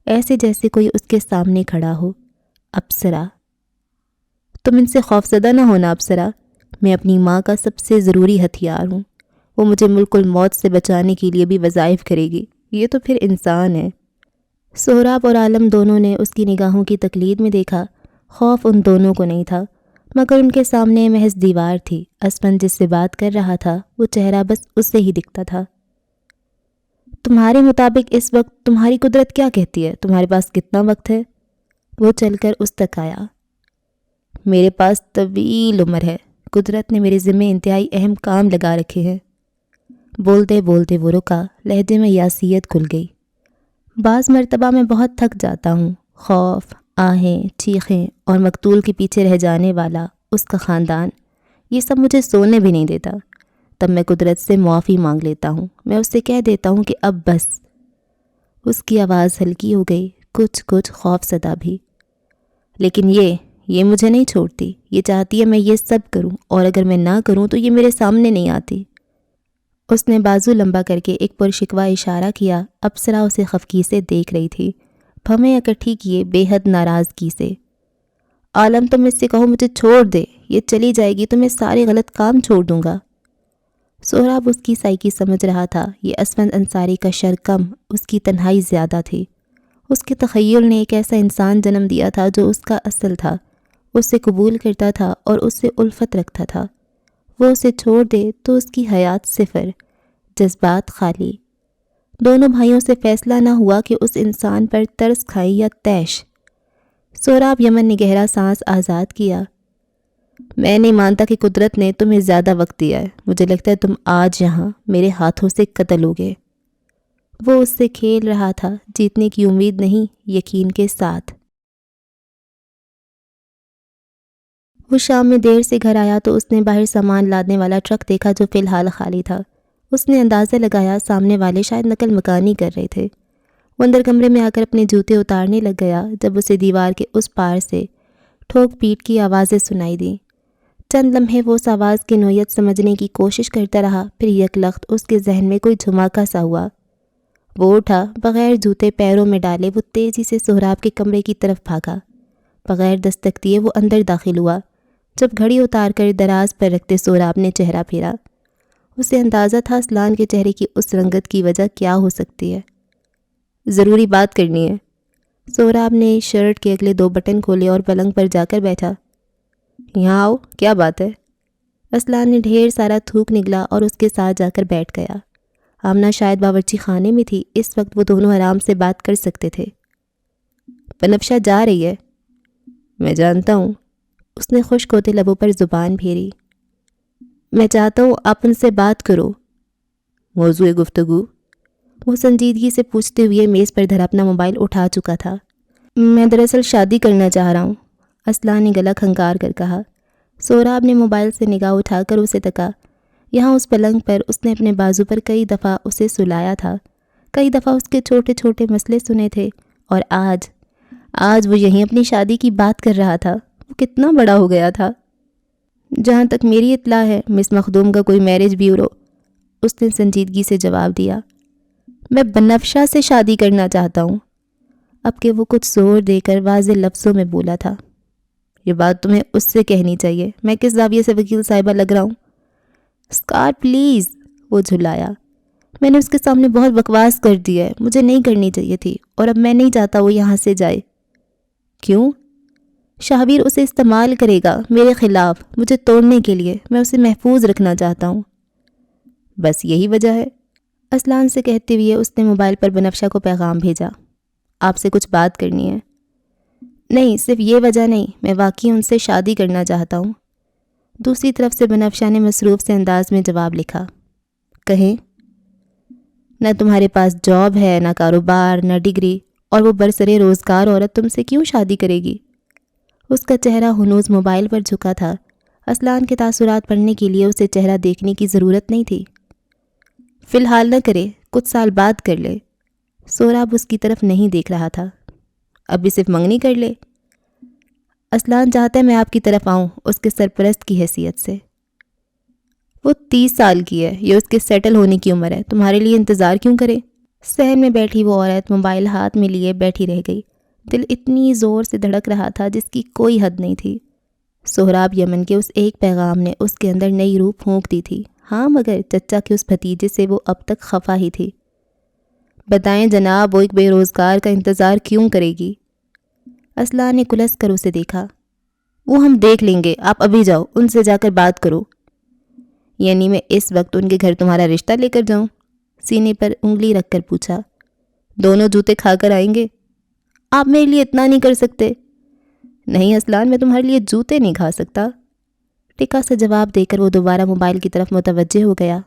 ایسے جیسے کوئی اس کے سامنے کھڑا ہو۔ اپسرا، تم ان سے خوفزدہ نہ ہونا اپسرا، میں اپنی ماں کا سب سے ضروری ہتھیار ہوں، وہ مجھے ملک الموت سے بچانے کے لیے بھی وظائف کرے گی، یہ تو پھر انسان ہے۔ سہراب اور عالم دونوں نے اس کی نگاہوں کی تقلید میں دیکھا۔ خوف ان دونوں کو نہیں تھا، مگر ان کے سامنے محض دیوار تھی۔ اسفند جس سے بات کر رہا تھا وہ چہرہ بس اس سے ہی دکھتا تھا۔ تمہارے مطابق اس وقت تمہاری قدرت کیا کہتی ہے؟ تمہارے پاس کتنا وقت ہے؟ وہ چل کر اس تک آیا۔ میرے پاس طویل عمر ہے، قدرت نے میرے ذمہ انتہائی اہم کام لگا رکھے ہیں۔ بولتے بولتے وہ رکا، لہجے میں یاسیت کھل گئی۔ بعض مرتبہ میں بہت تھک جاتا ہوں، خوف، آہیں، چیخیں اور مقتول کے پیچھے رہ جانے والا اس کا خاندان، یہ سب مجھے سونے بھی نہیں دیتا۔ تب میں قدرت سے معافی مانگ لیتا ہوں، میں اس سے کہہ دیتا ہوں کہ اب بس۔ اس کی آواز ہلکی ہو گئی، کچھ خوف زدہ بھی۔ لیکن یہ مجھے نہیں چھوڑتی، یہ چاہتی ہے میں یہ سب کروں، اور اگر میں نہ کروں تو یہ میرے سامنے نہیں آتی۔ اس نے بازو لمبا کر کے ایک پرشکوہ اشارہ کیا۔ اپسرا اسے خفگی سے دیکھ رہی تھی، پھمیں اکٹھی کیے بے حد ناراضگی سے۔ عالم، تم اس سے کہو مجھے چھوڑ دے، یہ چلی جائے گی تو میں سارے غلط کام چھوڑ دوں گا۔ سہراب اس کی سائیکی سمجھ رہا تھا، یہ اسفند انصاری کا شر کم، اس کی تنہائی زیادہ تھی۔ اس کے تخیل نے ایک ایسا انسان جنم دیا تھا جو اس کا اصل تھا، اس سے قبول کرتا تھا اور اس سے الفت رکھتا تھا۔ وہ اسے چھوڑ دے تو اس کی حیات صفر، جذبات خالی۔ دونوں بھائیوں سے فیصلہ نہ ہوا کہ اس انسان پر ترس کھائیں یا طیش۔ سہراب یمن نے گہرا سانس آزاد کیا۔ میں نہیں مانتا کہ قدرت نے تمہیں زیادہ وقت دیا ہے، مجھے لگتا ہے تم آج یہاں میرے ہاتھوں سے قتل ہوگے۔ وہ اس سے کھیل رہا تھا، جیتنے کی امید نہیں، یقین کے ساتھ۔ وہ شام میں دیر سے گھر آیا تو اس نے باہر سامان لادنے والا ٹرک دیکھا جو فی الحال خالی تھا۔ اس نے اندازہ لگایا سامنے والے شاید نقل مکانی کر رہے تھے۔ وہ اندر کمرے میں آ کر اپنے جوتے اتارنے لگ گیا جب اسے دیوار کے اس پار سے ٹھوک پیٹ کی آوازیں سنائی دیں۔ چند لمحے وہ اس آواز کی نوعیت سمجھنے کی کوشش کرتا رہا، پھر یکلخت اس کے ذہن میں کوئی دھماکہ سا ہوا۔ وہ اٹھا، بغیر جوتے پیروں میں ڈالے وہ تیزی سے سہراب کے کمرے کی طرف بھاگا۔ بغیر دستک دیے وہ اندر داخل ہوا۔ جب گھڑی اتار کر دراز پر رکھتے سہراب نے چہرہ پھیرا۔ اسے اندازہ تھا اسلان کے چہرے کی اس رنگت کی وجہ کیا ہو سکتی ہے۔ ضروری بات کرنی ہے۔ سہراب نے شرٹ کے اگلے 2 بٹن کھولے اور پلنگ پر جا کر بیٹھا۔ یہاں آؤ، کیا بات ہے؟ اسلان نے ڈھیر سارا تھوک نگلا اور اس کے ساتھ جا کر بیٹھ گیا۔ آمنہ شاید باورچی خانے میں تھی، اس وقت وہ دونوں آرام سے بات کر سکتے تھے۔ بنفشہ جا رہی ہے؟ میں جانتا ہوں۔ اس نے خشک ہوتے لبوں پر زبان پھیری۔ میں چاہتا ہوں آپ ان سے بات کرو۔ موضوع گفتگو؟ وہ سنجیدگی سے پوچھتے ہوئے میز پر دھرا اپنا موبائل اٹھا چکا تھا۔ میں دراصل شادی کرنا چاہ رہا ہوں، اسلان نے گلا کھنکار کر کہا۔ سہراب نے موبائل سے نگاہ اٹھا کر اسے تکا۔ یہاں اس پلنگ پر اس نے اپنے بازو پر کئی دفعہ اسے سلایا تھا، کئی دفعہ اس کے چھوٹے چھوٹے مسئلے سنے تھے، اور آج وہ یہیں اپنی شادی کی بات کر رہا تھا۔ وہ کتنا بڑا ہو گیا تھا۔ جہاں تک میری اطلاع ہے مس مخدوم کا کوئی میرج بیورو، اس نے سنجیدگی سے جواب دیا۔ میں بنفشہ سے شادی کرنا چاہتا ہوں۔ اب کہ وہ کچھ زور دے کر واضح لفظوں میں بولا تھا۔ یہ بات تمہیں اس سے کہنی چاہیے، میں کس زاویے سے وکیل صاحبہ لگ رہا ہوں؟ اسکار پلیز، وہ جھلایا۔ میں نے اس کے سامنے بہت بکواس کر دی ہے، مجھے نہیں کرنی چاہیے تھی، اور اب میں نہیں چاہتا وہ یہاں سے جائے۔ کیوں؟ شاہویر اسے استعمال کرے گا میرے خلاف، مجھے توڑنے کے لیے۔ میں اسے محفوظ رکھنا چاہتا ہوں۔ بس یہی وجہ ہے؟ اسلان سے کہتے ہوئے اس نے موبائل پر بنفشہ کو پیغام بھیجا۔ آپ سے کچھ بات کرنی ہے۔ نہیں، صرف یہ وجہ نہیں، میں واقعی ان سے شادی کرنا چاہتا ہوں۔ دوسری طرف سے بنفشہ نے مصروف سے انداز میں جواب لکھا۔ کہیں؟ نہ تمہارے پاس جاب ہے، نہ کاروبار، نہ ڈگری، اور وہ برسرے روزگار عورت تم سے کیوں شادی کرے گی؟ اس کا چہرہ ہنوز موبائل پر جھکا تھا۔ اسلان کے تاثرات پڑھنے کے لیے اسے چہرہ دیکھنے کی ضرورت نہیں تھی۔ فی الحال نہ کرے، کچھ سال بعد کر لے۔ سہراب اس کی طرف نہیں دیکھ رہا تھا۔ ابھی صرف منگنی کر لے۔ اسلان چاہتا ہے میں آپ کی طرف آؤں اس کے سرپرست کی حیثیت سے۔ وہ 30 سال کی ہے، یہ اس کے سیٹل ہونے کی عمر ہے، تمہارے لیے انتظار کیوں کرے؟ صحن میں بیٹھی وہ عورت موبائل ہاتھ میں لیے بیٹھی رہ گئی۔ دل اتنی زور سے دھڑک رہا تھا جس کی کوئی حد نہیں تھی۔ سہراب یمن کے اس ایک پیغام نے اس کے اندر نئی روح پھونک دی تھی۔ ہاں مگر چچا کے اس بھتیجے سے وہ اب تک خفا ہی تھی۔ بتائیں جناب، وہ ایک بے روزگار کا انتظار کیوں کرے گی؟ اسلان نے کلس کر اسے دیکھا۔ وہ ہم دیکھ لیں گے، آپ ابھی جاؤ، ان سے جا کر بات کرو۔ یعنی میں اس وقت ان کے گھر تمہارا رشتہ لے کر جاؤں؟ سینے پر انگلی رکھ کر پوچھا۔ دونوں جوتے کھا کر آئیں گے؟ آپ میرے لیے اتنا نہیں کر سکتے؟ نہیں اسلان، میں تمہارے لیے جوتے نہیں کھا سکتا۔ ٹکا سے جواب دے کر وہ دوبارہ موبائل کی طرف متوجہ ہو گیا۔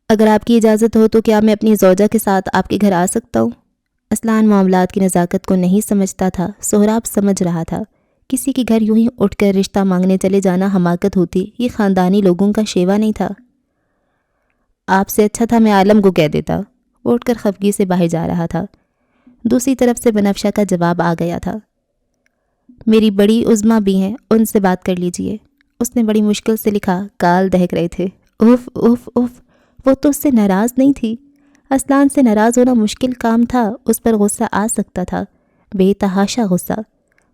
اگر آپ کی اجازت ہو تو کیا میں اپنی زوجہ کے ساتھ آپ کے گھر آ سکتا ہوں؟ اسلان معاملات کی نزاکت کو نہیں سمجھتا تھا، سہراب سمجھ رہا تھا۔ کسی کے گھر یوں ہی اٹھ کر رشتہ مانگنے چلے جانا حماقت ہوتی، یہ خاندانی لوگوں کا شیوا نہیں تھا۔ آپ سے اچھا تھا میں عالم کو کہہ دیتا۔ وہ اٹھ کر خفگی سے باہر جا رہا تھا۔ دوسری طرف سے بنفشہ کا جواب آ گیا تھا۔ میری بڑی عظمیٰ بھی ہیں، ان سے بات کر لیجئے۔ اس نے بڑی مشکل سے لکھا، گال دہک رہے تھے۔ اف اف اف، وہ تو اس سے ناراض نہیں تھی۔ اسلان سے ناراض ہونا مشکل کام تھا، اس پر غصہ آ سکتا تھا، بے تحاشا غصہ،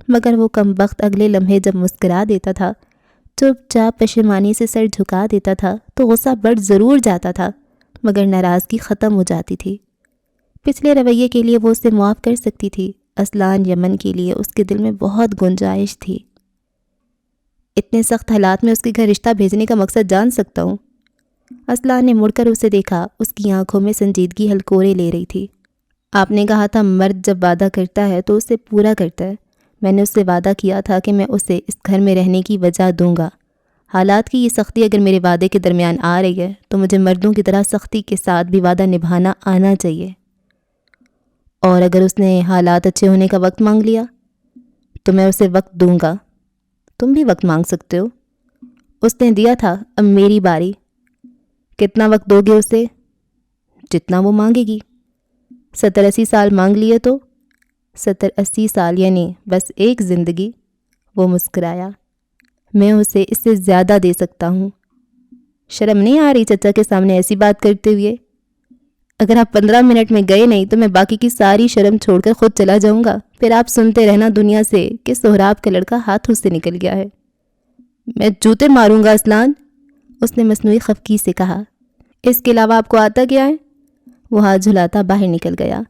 مگر وہ کم بخت اگلے لمحے جب مسکرا دیتا تھا، چپ چاپ پشیمانی سے سر جھکا دیتا تھا تو غصہ بڑھ ضرور جاتا تھا، مگر ناراضگی ختم ہو جاتی تھی۔ پچھلے رویے کے لیے وہ اسے معاف کر سکتی تھی، اسلان یمن کے لیے اس کے دل میں بہت گنجائش تھی۔ اتنے سخت حالات میں اس کے گھر رشتہ بھیجنے کا مقصد جان سکتا ہوں؟ اسلان نے مڑ کر اسے دیکھا، اس کی آنکھوں میں سنجیدگی ہلکورے لے رہی تھی۔ آپ نے کہا تھا مرد جب وعدہ کرتا ہے تو اسے پورا کرتا ہے۔ میں نے اس سے وعدہ کیا تھا کہ میں اسے اس گھر میں رہنے کی وجہ دوں گا۔ حالات کی یہ سختی اگر میرے وعدے کے درمیان آ رہی ہے تو مجھے مردوں کی طرح سختی کے ساتھ بھی وعدہ نبھانا آنا چاہیے۔ اور اگر اس نے حالات اچھے ہونے کا وقت مانگ لیا تو میں اسے وقت دوں گا۔ تم بھی وقت مانگ سکتے ہو۔ اس نے دیا تھا، اب میری باری۔ کتنا وقت دو گے اسے؟ جتنا وہ مانگے گی۔ 70-80 سال مانگ لیے تو؟ 70-80 سال یعنی بس ایک زندگی۔ وہ مسکرایا۔ میں اسے اس سے زیادہ دے سکتا ہوں۔ شرم نہیں آ رہی چچا کے سامنے ایسی بات کرتے ہوئے؟ اگر آپ 15 منٹ میں گئے نہیں تو میں باقی کی ساری شرم چھوڑ کر خود چلا جاؤں گا، پھر آپ سنتے رہنا دنیا سے کہ سہراب کا لڑکا ہاتھوں سے نکل گیا ہے۔ میں جوتے ماروں گا اسلان، اس نے مصنوعی خفگی سے کہا۔ اس کے علاوہ آپ کو آتا کیا ہے؟ وہ ہاتھ جھلاتا باہر نکل گیا۔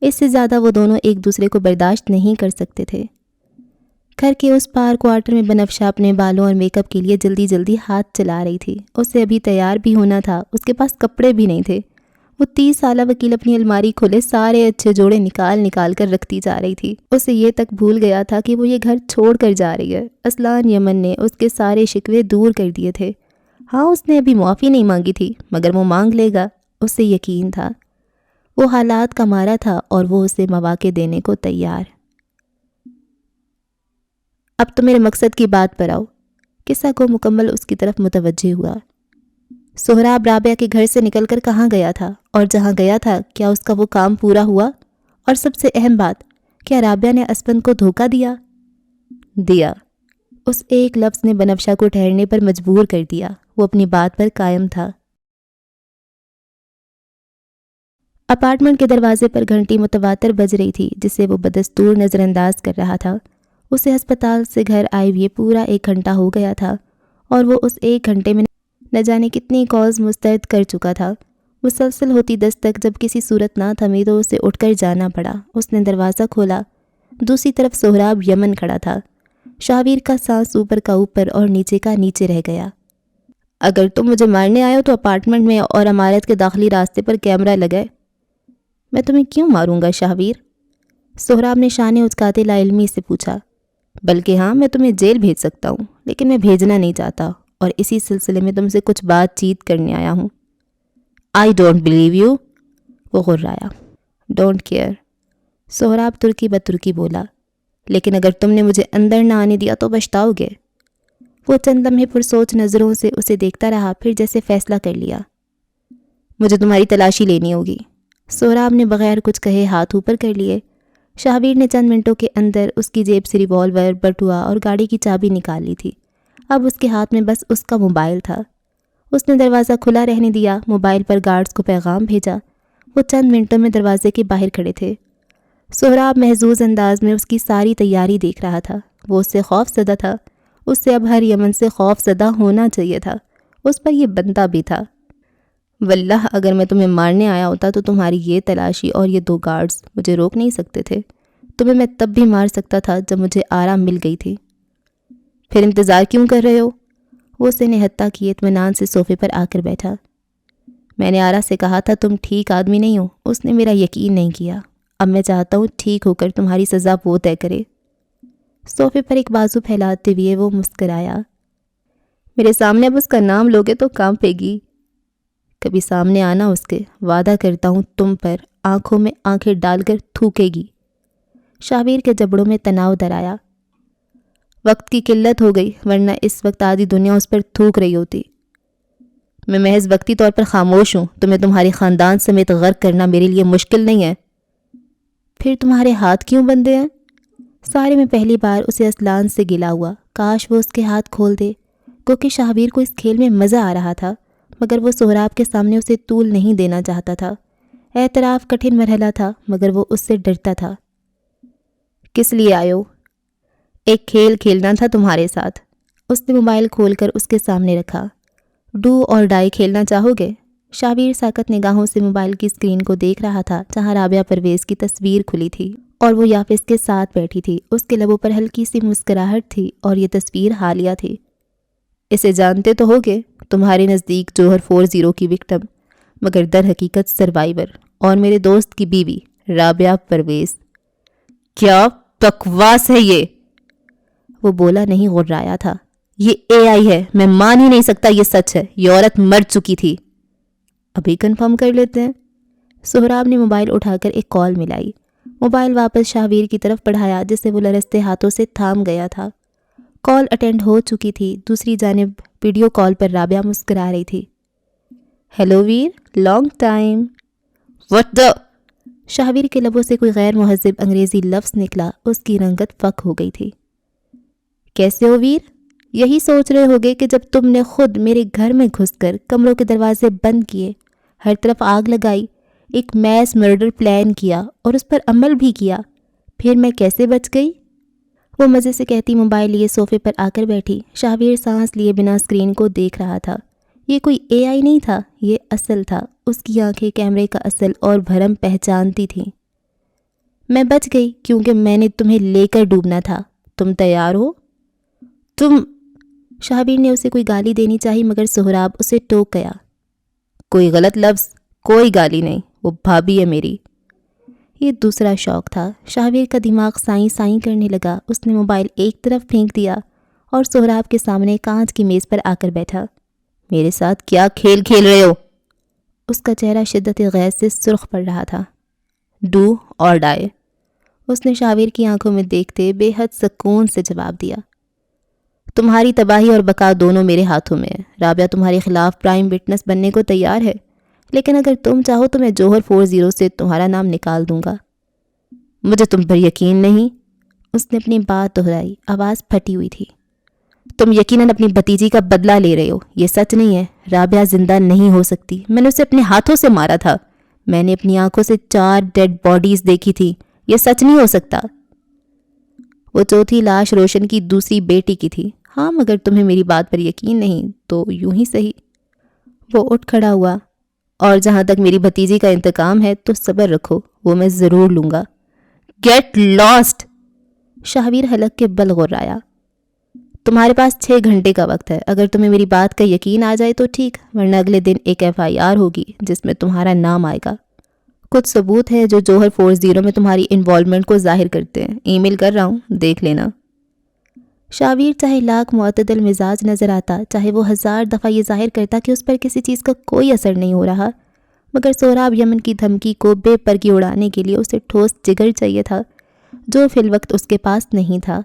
اس سے زیادہ وہ دونوں ایک دوسرے کو برداشت نہیں کر سکتے تھے۔ گھر کے اس پار کوارٹر میں بنفشہ اپنے بالوں اور میک اپ کے لیے جلدی جلدی ہاتھ چلا رہی تھی۔ اسے ابھی تیار بھی ہونا تھا، اس کے پاس کپڑے بھی نہیں تھے۔ وہ 30 سالہ وکیل اپنی الماری کھولے سارے اچھے جوڑے نکال کر رکھتی جا رہی تھی۔ اسے یہ تک بھول گیا تھا کہ وہ یہ گھر چھوڑ کر جا رہی ہے۔ اسلان یمن نے اس کے سارے شکوے دور کر دیے تھے۔ ہاں اس نے ابھی معافی نہیں مانگی تھی، مگر وہ مانگ لے گا، اسے یقین تھا۔ وہ حالات کا مارا تھا اور وہ اسے مواقع دینے کو تیار۔ اب تو میرے مقصد کی بات پر آؤ۔ قصہ کو مکمل اس کی طرف متوجہ ہوا۔ سہراب رابعہ کے گھر سے نکل کر کہاں گیا تھا، اور جہاں گیا تھا کیا اس کا وہ کام پورا ہوا؟ اور سب سے اہم بات، کیا رابعہ نے اسپند کو دھوکہ دیا؟ دیا۔ اس ایک لفظ نے بنفشہ کو ٹھہرنے پر مجبور کر دیا۔ وہ اپنی بات پر قائم تھا۔ اپارٹمنٹ کے دروازے پر گھنٹی متواتر بج رہی تھی جسے وہ بدستور نظر انداز کر رہا تھا۔ اسے ہسپتال سے گھر آئے ہوئے پورا 1 گھنٹہ ہو گیا تھا اور وہ اس 1 گھنٹے میں نہ جانے کتنی کالز مسترد کر چکا تھا۔ مسلسل ہوتی دستک جب کسی صورت نہ تھمی تو اسے اٹھ کر جانا پڑا۔ اس نے دروازہ کھولا۔ دوسری طرف سہراب یمن کھڑا تھا۔ شاہویر کا سانس اوپر کا اوپر اور نیچے کا نیچے رہ گیا۔ اگر تم مجھے مارنے آئے ہو تو اپارٹمنٹ میں اور عمارت کے داخلی راستے پر کیمرہ لگائے۔ میں تمہیں کیوں ماروں گا شاہویر؟ سہراب نے شانے اچکاتے لا علمی سے پوچھا۔ بلکہ ہاں، میں تمہیں جیل بھیج سکتا ہوں، لیکن میں بھیجنا نہیں چاہتا اور اسی سلسلے میں تم سے کچھ بات چیت کرنے آیا ہوں۔ آئی ڈونٹ بلیو یو، وہ غرایا۔ ڈونٹ کیئر، سہراب ترکی بترکی بولا۔ لیکن اگر تم نے مجھے اندر نہ آنے دیا تو پچھتاؤ گے۔ وہ چند لمحے پرسوچ نظروں سے اسے دیکھتا رہا، پھر جیسے فیصلہ کر لیا، مجھے تمہاری تلاشی لینی ہوگی۔ سہراب نے بغیر کچھ کہے ہاتھ اوپر کر لیے۔ شاہویر نے چند منٹوں کے اندر اس کی جیب سے ریوالور، بٹوا اور گاڑی کی چابی نکال لی تھی۔ اب اس کے ہاتھ میں بس اس کا موبائل تھا۔ اس نے دروازہ کھلا رہنے دیا، موبائل پر گارڈز کو پیغام بھیجا۔ وہ چند منٹوں میں دروازے کے باہر کھڑے تھے۔ سہراب محظوظ انداز میں اس کی ساری تیاری دیکھ رہا تھا۔ وہ اس سے خوف زدہ تھا۔ اس سے اب ہر یمن سے خوف زدہ ہونا چاہیے تھا۔ اس پر یہ بنتا بھی تھا۔ واللہ اگر میں تمہیں مارنے آیا ہوتا تو تمہاری یہ تلاشی اور یہ 2 گارڈز مجھے روک نہیں سکتے تھے۔ تمہیں میں تب بھی مار سکتا تھا جب مجھے آرام مل گئی تھی۔ پھر انتظار کیوں کر رہے ہو؟ وہ اسے نہتہ کیے اطمینان سے صوفے پر آ کر بیٹھا۔ میں نے آرا سے کہا تھا تم ٹھیک آدمی نہیں ہو۔ اس نے میرا یقین نہیں کیا۔ اب میں چاہتا ہوں ٹھیک ہو کر تمہاری سزا وہ طے کرے۔ صوفے پر ایک بازو پھیلاتے ہوئے وہ مسکرایا۔ میرے سامنے اب اس کا نام لوگے تو کانپے گی۔ کبھی سامنے آنا اس کے، وعدہ کرتا ہوں تم پر آنکھوں میں آنکھیں ڈال کر تھوکے گی۔ شاہویر کے جبڑوں میں تناؤ در آیا۔ وقت کی قلت ہو گئی، ورنہ اس وقت آدھی دنیا اس پر تھوک رہی ہوتی۔ میں محض وقتی طور پر خاموش ہوں۔ تمہیں تمہارے خاندان سمیت غرق کرنا میرے لیے مشکل نہیں ہے۔ پھر تمہارے ہاتھ کیوں بندھے ہیں؟ سارے میں پہلی بار اسے اصلان سے گلا ہوا۔ کاش وہ اس کے ہاتھ کھول دے، کیونکہ شاہویر کو اس کھیل میں مزہ آ رہا تھا، مگر وہ سہراب کے سامنے اسے طول نہیں دینا چاہتا تھا۔ اعتراف کٹھن مرحلہ تھا، مگر وہ اس سے ڈرتا تھا۔ کس لیے آئے ہو؟ ایک کھیل کھیلنا تھا تمہارے ساتھ۔ اس نے موبائل کھول کر اس کے سامنے رکھا۔ ڈو اور ڈائی کھیلنا چاہو گے؟ شاہویر ساکت نگاہوں سے موبائل کی اسکرین کو دیکھ رہا تھا، جہاں رابعہ پرویز کی تصویر کھلی تھی اور وہ یافس کے ساتھ بیٹھی تھی۔ اس کے لبوں پر ہلکی سی مسکراہٹ تھی اور یہ تصویر حالیہ تھی۔ اسے جانتے تو ہوگے، تمہارے نزدیک جوہر 40 کی وکٹم، مگر در حقیقت سروائیور، اور میرے دوست کی بیوی رابعہ پرویز۔ کیا بکواس ہے یہ؟ وہ بولا نہیں، غرایا تھا۔ یہ اے آئی ہے، میں مان ہی نہیں سکتا یہ سچ ہے۔ یہ عورت مر چکی تھی۔ ابھی کنفرم کر لیتے ہیں۔ سہراب نے موبائل اٹھا کر ایک کال ملائی۔ موبائل واپس شاہویر کی طرف بڑھایا، جسے وہ لرزتے ہاتھوں سے تھام گیا تھا۔ کال اٹینڈ ہو چکی تھی۔ دوسری جانب ویڈیو کال پر رابعہ مسکرا رہی تھی۔ Hello Veer, long time. What the? Shahveer کے لبوں سے کوئی غیر مہذب انگریزی لفظ نکلا۔ اس کی رنگت فک ہو گئی تھی۔ کیسے ہو ویر؟ یہی سوچ رہے ہوگے کہ جب تم نے خود میرے گھر میں گھس کر کمروں کے دروازے بند کیے، ہر طرف آگ لگائی، ایک میس مرڈر پلان کیا اور اس پر عمل بھی کیا، پھر میں کیسے بچ گئی؟ وہ مزے سے کہتی موبائل لیے صوفے پر آ کر بیٹھی۔ شاہویر سانس لیے بنا اسکرین کو دیکھ رہا تھا۔ یہ کوئی اے آئی نہیں تھا، یہ اصل تھا۔ اس کی آنکھیں کیمرے کا اصل اور بھرم پہچانتی تھیں۔ میں بچ گئی کیونکہ میں نے تمہیں لے کر ڈوبنا تھا۔ تم تیار ہو؟ تم… شاہویر نے اسے کوئی گالی دینی چاہی، مگر سہراب اسے ٹوک گیا۔ کوئی غلط لفظ، کوئی گالی نہیں، وہ بھابھی ہے میری۔ یہ دوسرا شوق تھا۔ شاہویر کا دماغ سائیں سائیں کرنے لگا۔ اس نے موبائل ایک طرف پھینک دیا اور سہراب کے سامنے کانچ کی میز پر آ کر بیٹھا۔ میرے ساتھ کیا کھیل کھیل رہے ہو؟ اس کا چہرہ شدت غیظ سے سرخ پڑ رہا تھا۔ ڈو اور ڈائی، اس نے شاہویر کی آنکھوں میں دیکھتے بے حد سکون سے جواب دیا۔ تمہاری تباہی اور بقا دونوں میرے ہاتھوں میں ہے۔ رابعہ تمہارے خلاف پرائم وٹنس بننے کو تیار ہے، لیکن اگر تم چاہو تو میں جوہر 40 سے تمہارا نام نکال دوں گا۔ مجھے تم پر یقین نہیں۔ اس نے اپنی بات دہرائی، آواز پھٹی ہوئی تھی۔ تم یقیناً اپنی بھتیجی کا بدلہ لے رہے ہو۔ یہ سچ نہیں ہے۔ رابعہ زندہ نہیں ہو سکتی۔ میں نے اسے اپنے ہاتھوں سے مارا تھا۔ میں نے اپنی آنکھوں سے 4 ڈیڈ باڈیز دیکھی تھی۔ یہ سچ نہیں ہو سکتا۔ وہ چوتھی لاش روشن کی دوسری بیٹی کی تھی۔ ہاں، مگر تمہیں میری بات پر یقین نہیں تو یوں ہی صحیح۔ وہ اٹھ کھڑا ہوا۔ اور جہاں تک میری بھتیجی کا انتقام ہے تو صبر رکھو، وہ میں ضرور لوں گا۔ Get last! شاہویر حلق کے بل غرایا۔ تمہارے پاس 6 گھنٹے کا وقت ہے۔ اگر تمہیں میری بات کا یقین آ جائے تو ٹھیک، ورنہ اگلے دن ایک FIR ہوگی جس میں تمہارا نام آئے گا۔ کچھ ثبوت ہے جو جوہر 40 میں تمہاری انوالومنٹ کو ظاہر کرتے ہیں۔ ای میل کر رہا ہوں، دیکھ لینا۔ شاہویر چاہے لاکھ معتدل مزاج نظر آتا، چاہے وہ 1000 دفعہ یہ ظاہر کرتا کہ اس پر کسی چیز کا کوئی اثر نہیں ہو رہا، مگر سہراب یمن کی دھمکی کو بے پرگی اڑانے کے لیے اسے ٹھوس جگر چاہیے تھا، جو فی الوقت اس کے پاس نہیں تھا۔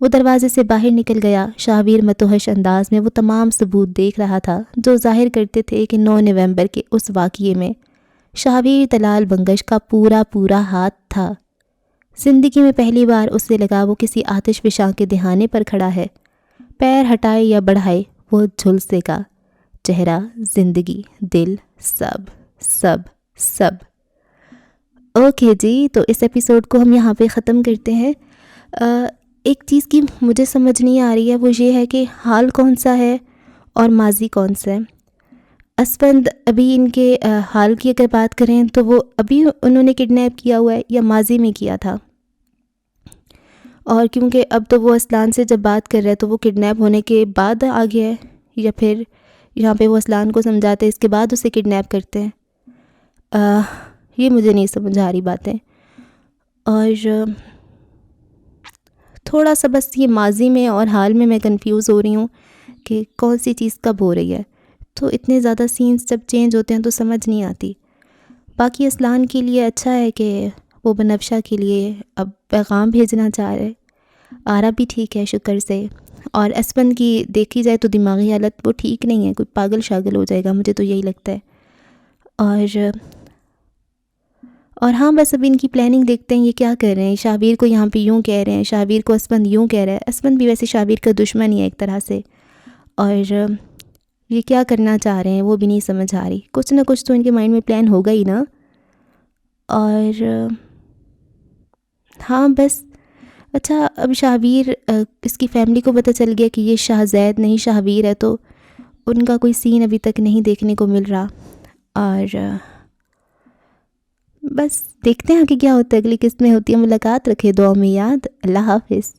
وہ دروازے سے باہر نکل گیا۔ شاہویر متوحش انداز میں وہ تمام ثبوت دیکھ رہا تھا جو ظاہر کرتے تھے کہ 9 نومبر کے اس واقعے میں شاہویر طلال بنگش کا پورا ہاتھ تھا۔ زندگی میں پہلی بار اس سے لگا وہ کسی آتش فشاں کے دہانے پر کھڑا ہے۔ پیر ہٹائے یا بڑھائے وہ جھلسے گا۔ چہرہ، زندگی، دل، سب سب سب۔ اوکے جی، تو اس ایپیسوڈ کو ہم یہاں پہ ختم کرتے ہیں۔ ایک چیز کی مجھے سمجھ نہیں آ رہی ہے، وہ یہ ہے کہ حال کون سا ہے اور ماضی کون سا ہے۔ اسفند ابھی ان کے حال کی اگر بات کریں تو وہ ابھی انہوں نے کڈنیپ کیا ہوا ہے یا ماضی میں کیا تھا؟ اور کیونکہ اب تو وہ اسلان سے جب بات کر رہے ہیں تو وہ کڈنیپ ہونے کے بعد آ گیا ہے، یا پھر یہاں پہ وہ اسلان کو سمجھاتے ہیں اس کے بعد اسے کڈنیپ کرتے ہیں؟ یہ مجھے نہیں سمجھ آ رہی باتیں۔ اور تھوڑا سا بس یہ ماضی میں اور حال میں کنفیوز ہو رہی ہوں کہ کون سی چیز کب ہو رہی ہے، تو اتنے زیادہ سینز جب چینج ہوتے ہیں تو سمجھ نہیں آتی۔ باقی اسلان کے لیے اچھا ہے کہ وہ بنفشہ کے لیے اب پیغام بھیجنا چاہ رہے، آرا بھی ٹھیک ہے شکر سے۔ اور اسفند کی دیکھی جائے تو دماغی حالت وہ ٹھیک نہیں ہے، کوئی پاگل شاگل ہو جائے گا، مجھے تو یہی لگتا ہے۔ اور ہاں بس اب ان کی پلاننگ دیکھتے ہیں یہ کیا کر رہے ہیں۔ شاہویر کو یہاں پہ یوں کہہ رہے ہیں، شاہویر کو اسفند یوں کہہ رہا ہے۔ اسفند بھی ویسے شاہویر کا دشمن ہی ہے ایک طرح سے، اور یہ کیا کرنا چاہ رہے ہیں وہ بھی نہیں سمجھ آ رہی۔ کچھ نہ کچھ تو ان کے مائنڈ میں پلان ہوگا ہی نا۔ اور ہاں بس اچھا، اب شاہویر اس کی فیملی کو پتہ چل گیا کہ یہ شاہ زید نہیں شاہویر ہے، تو ان کا کوئی سین ابھی تک نہیں دیکھنے کو مل رہا۔ اور بس دیکھتے ہیں کہ کیا ہوتا ہے، اگلی قسط میں ہوتی ہے ملاقات۔ رکھے دعا میں یاد۔ اللہ حافظ۔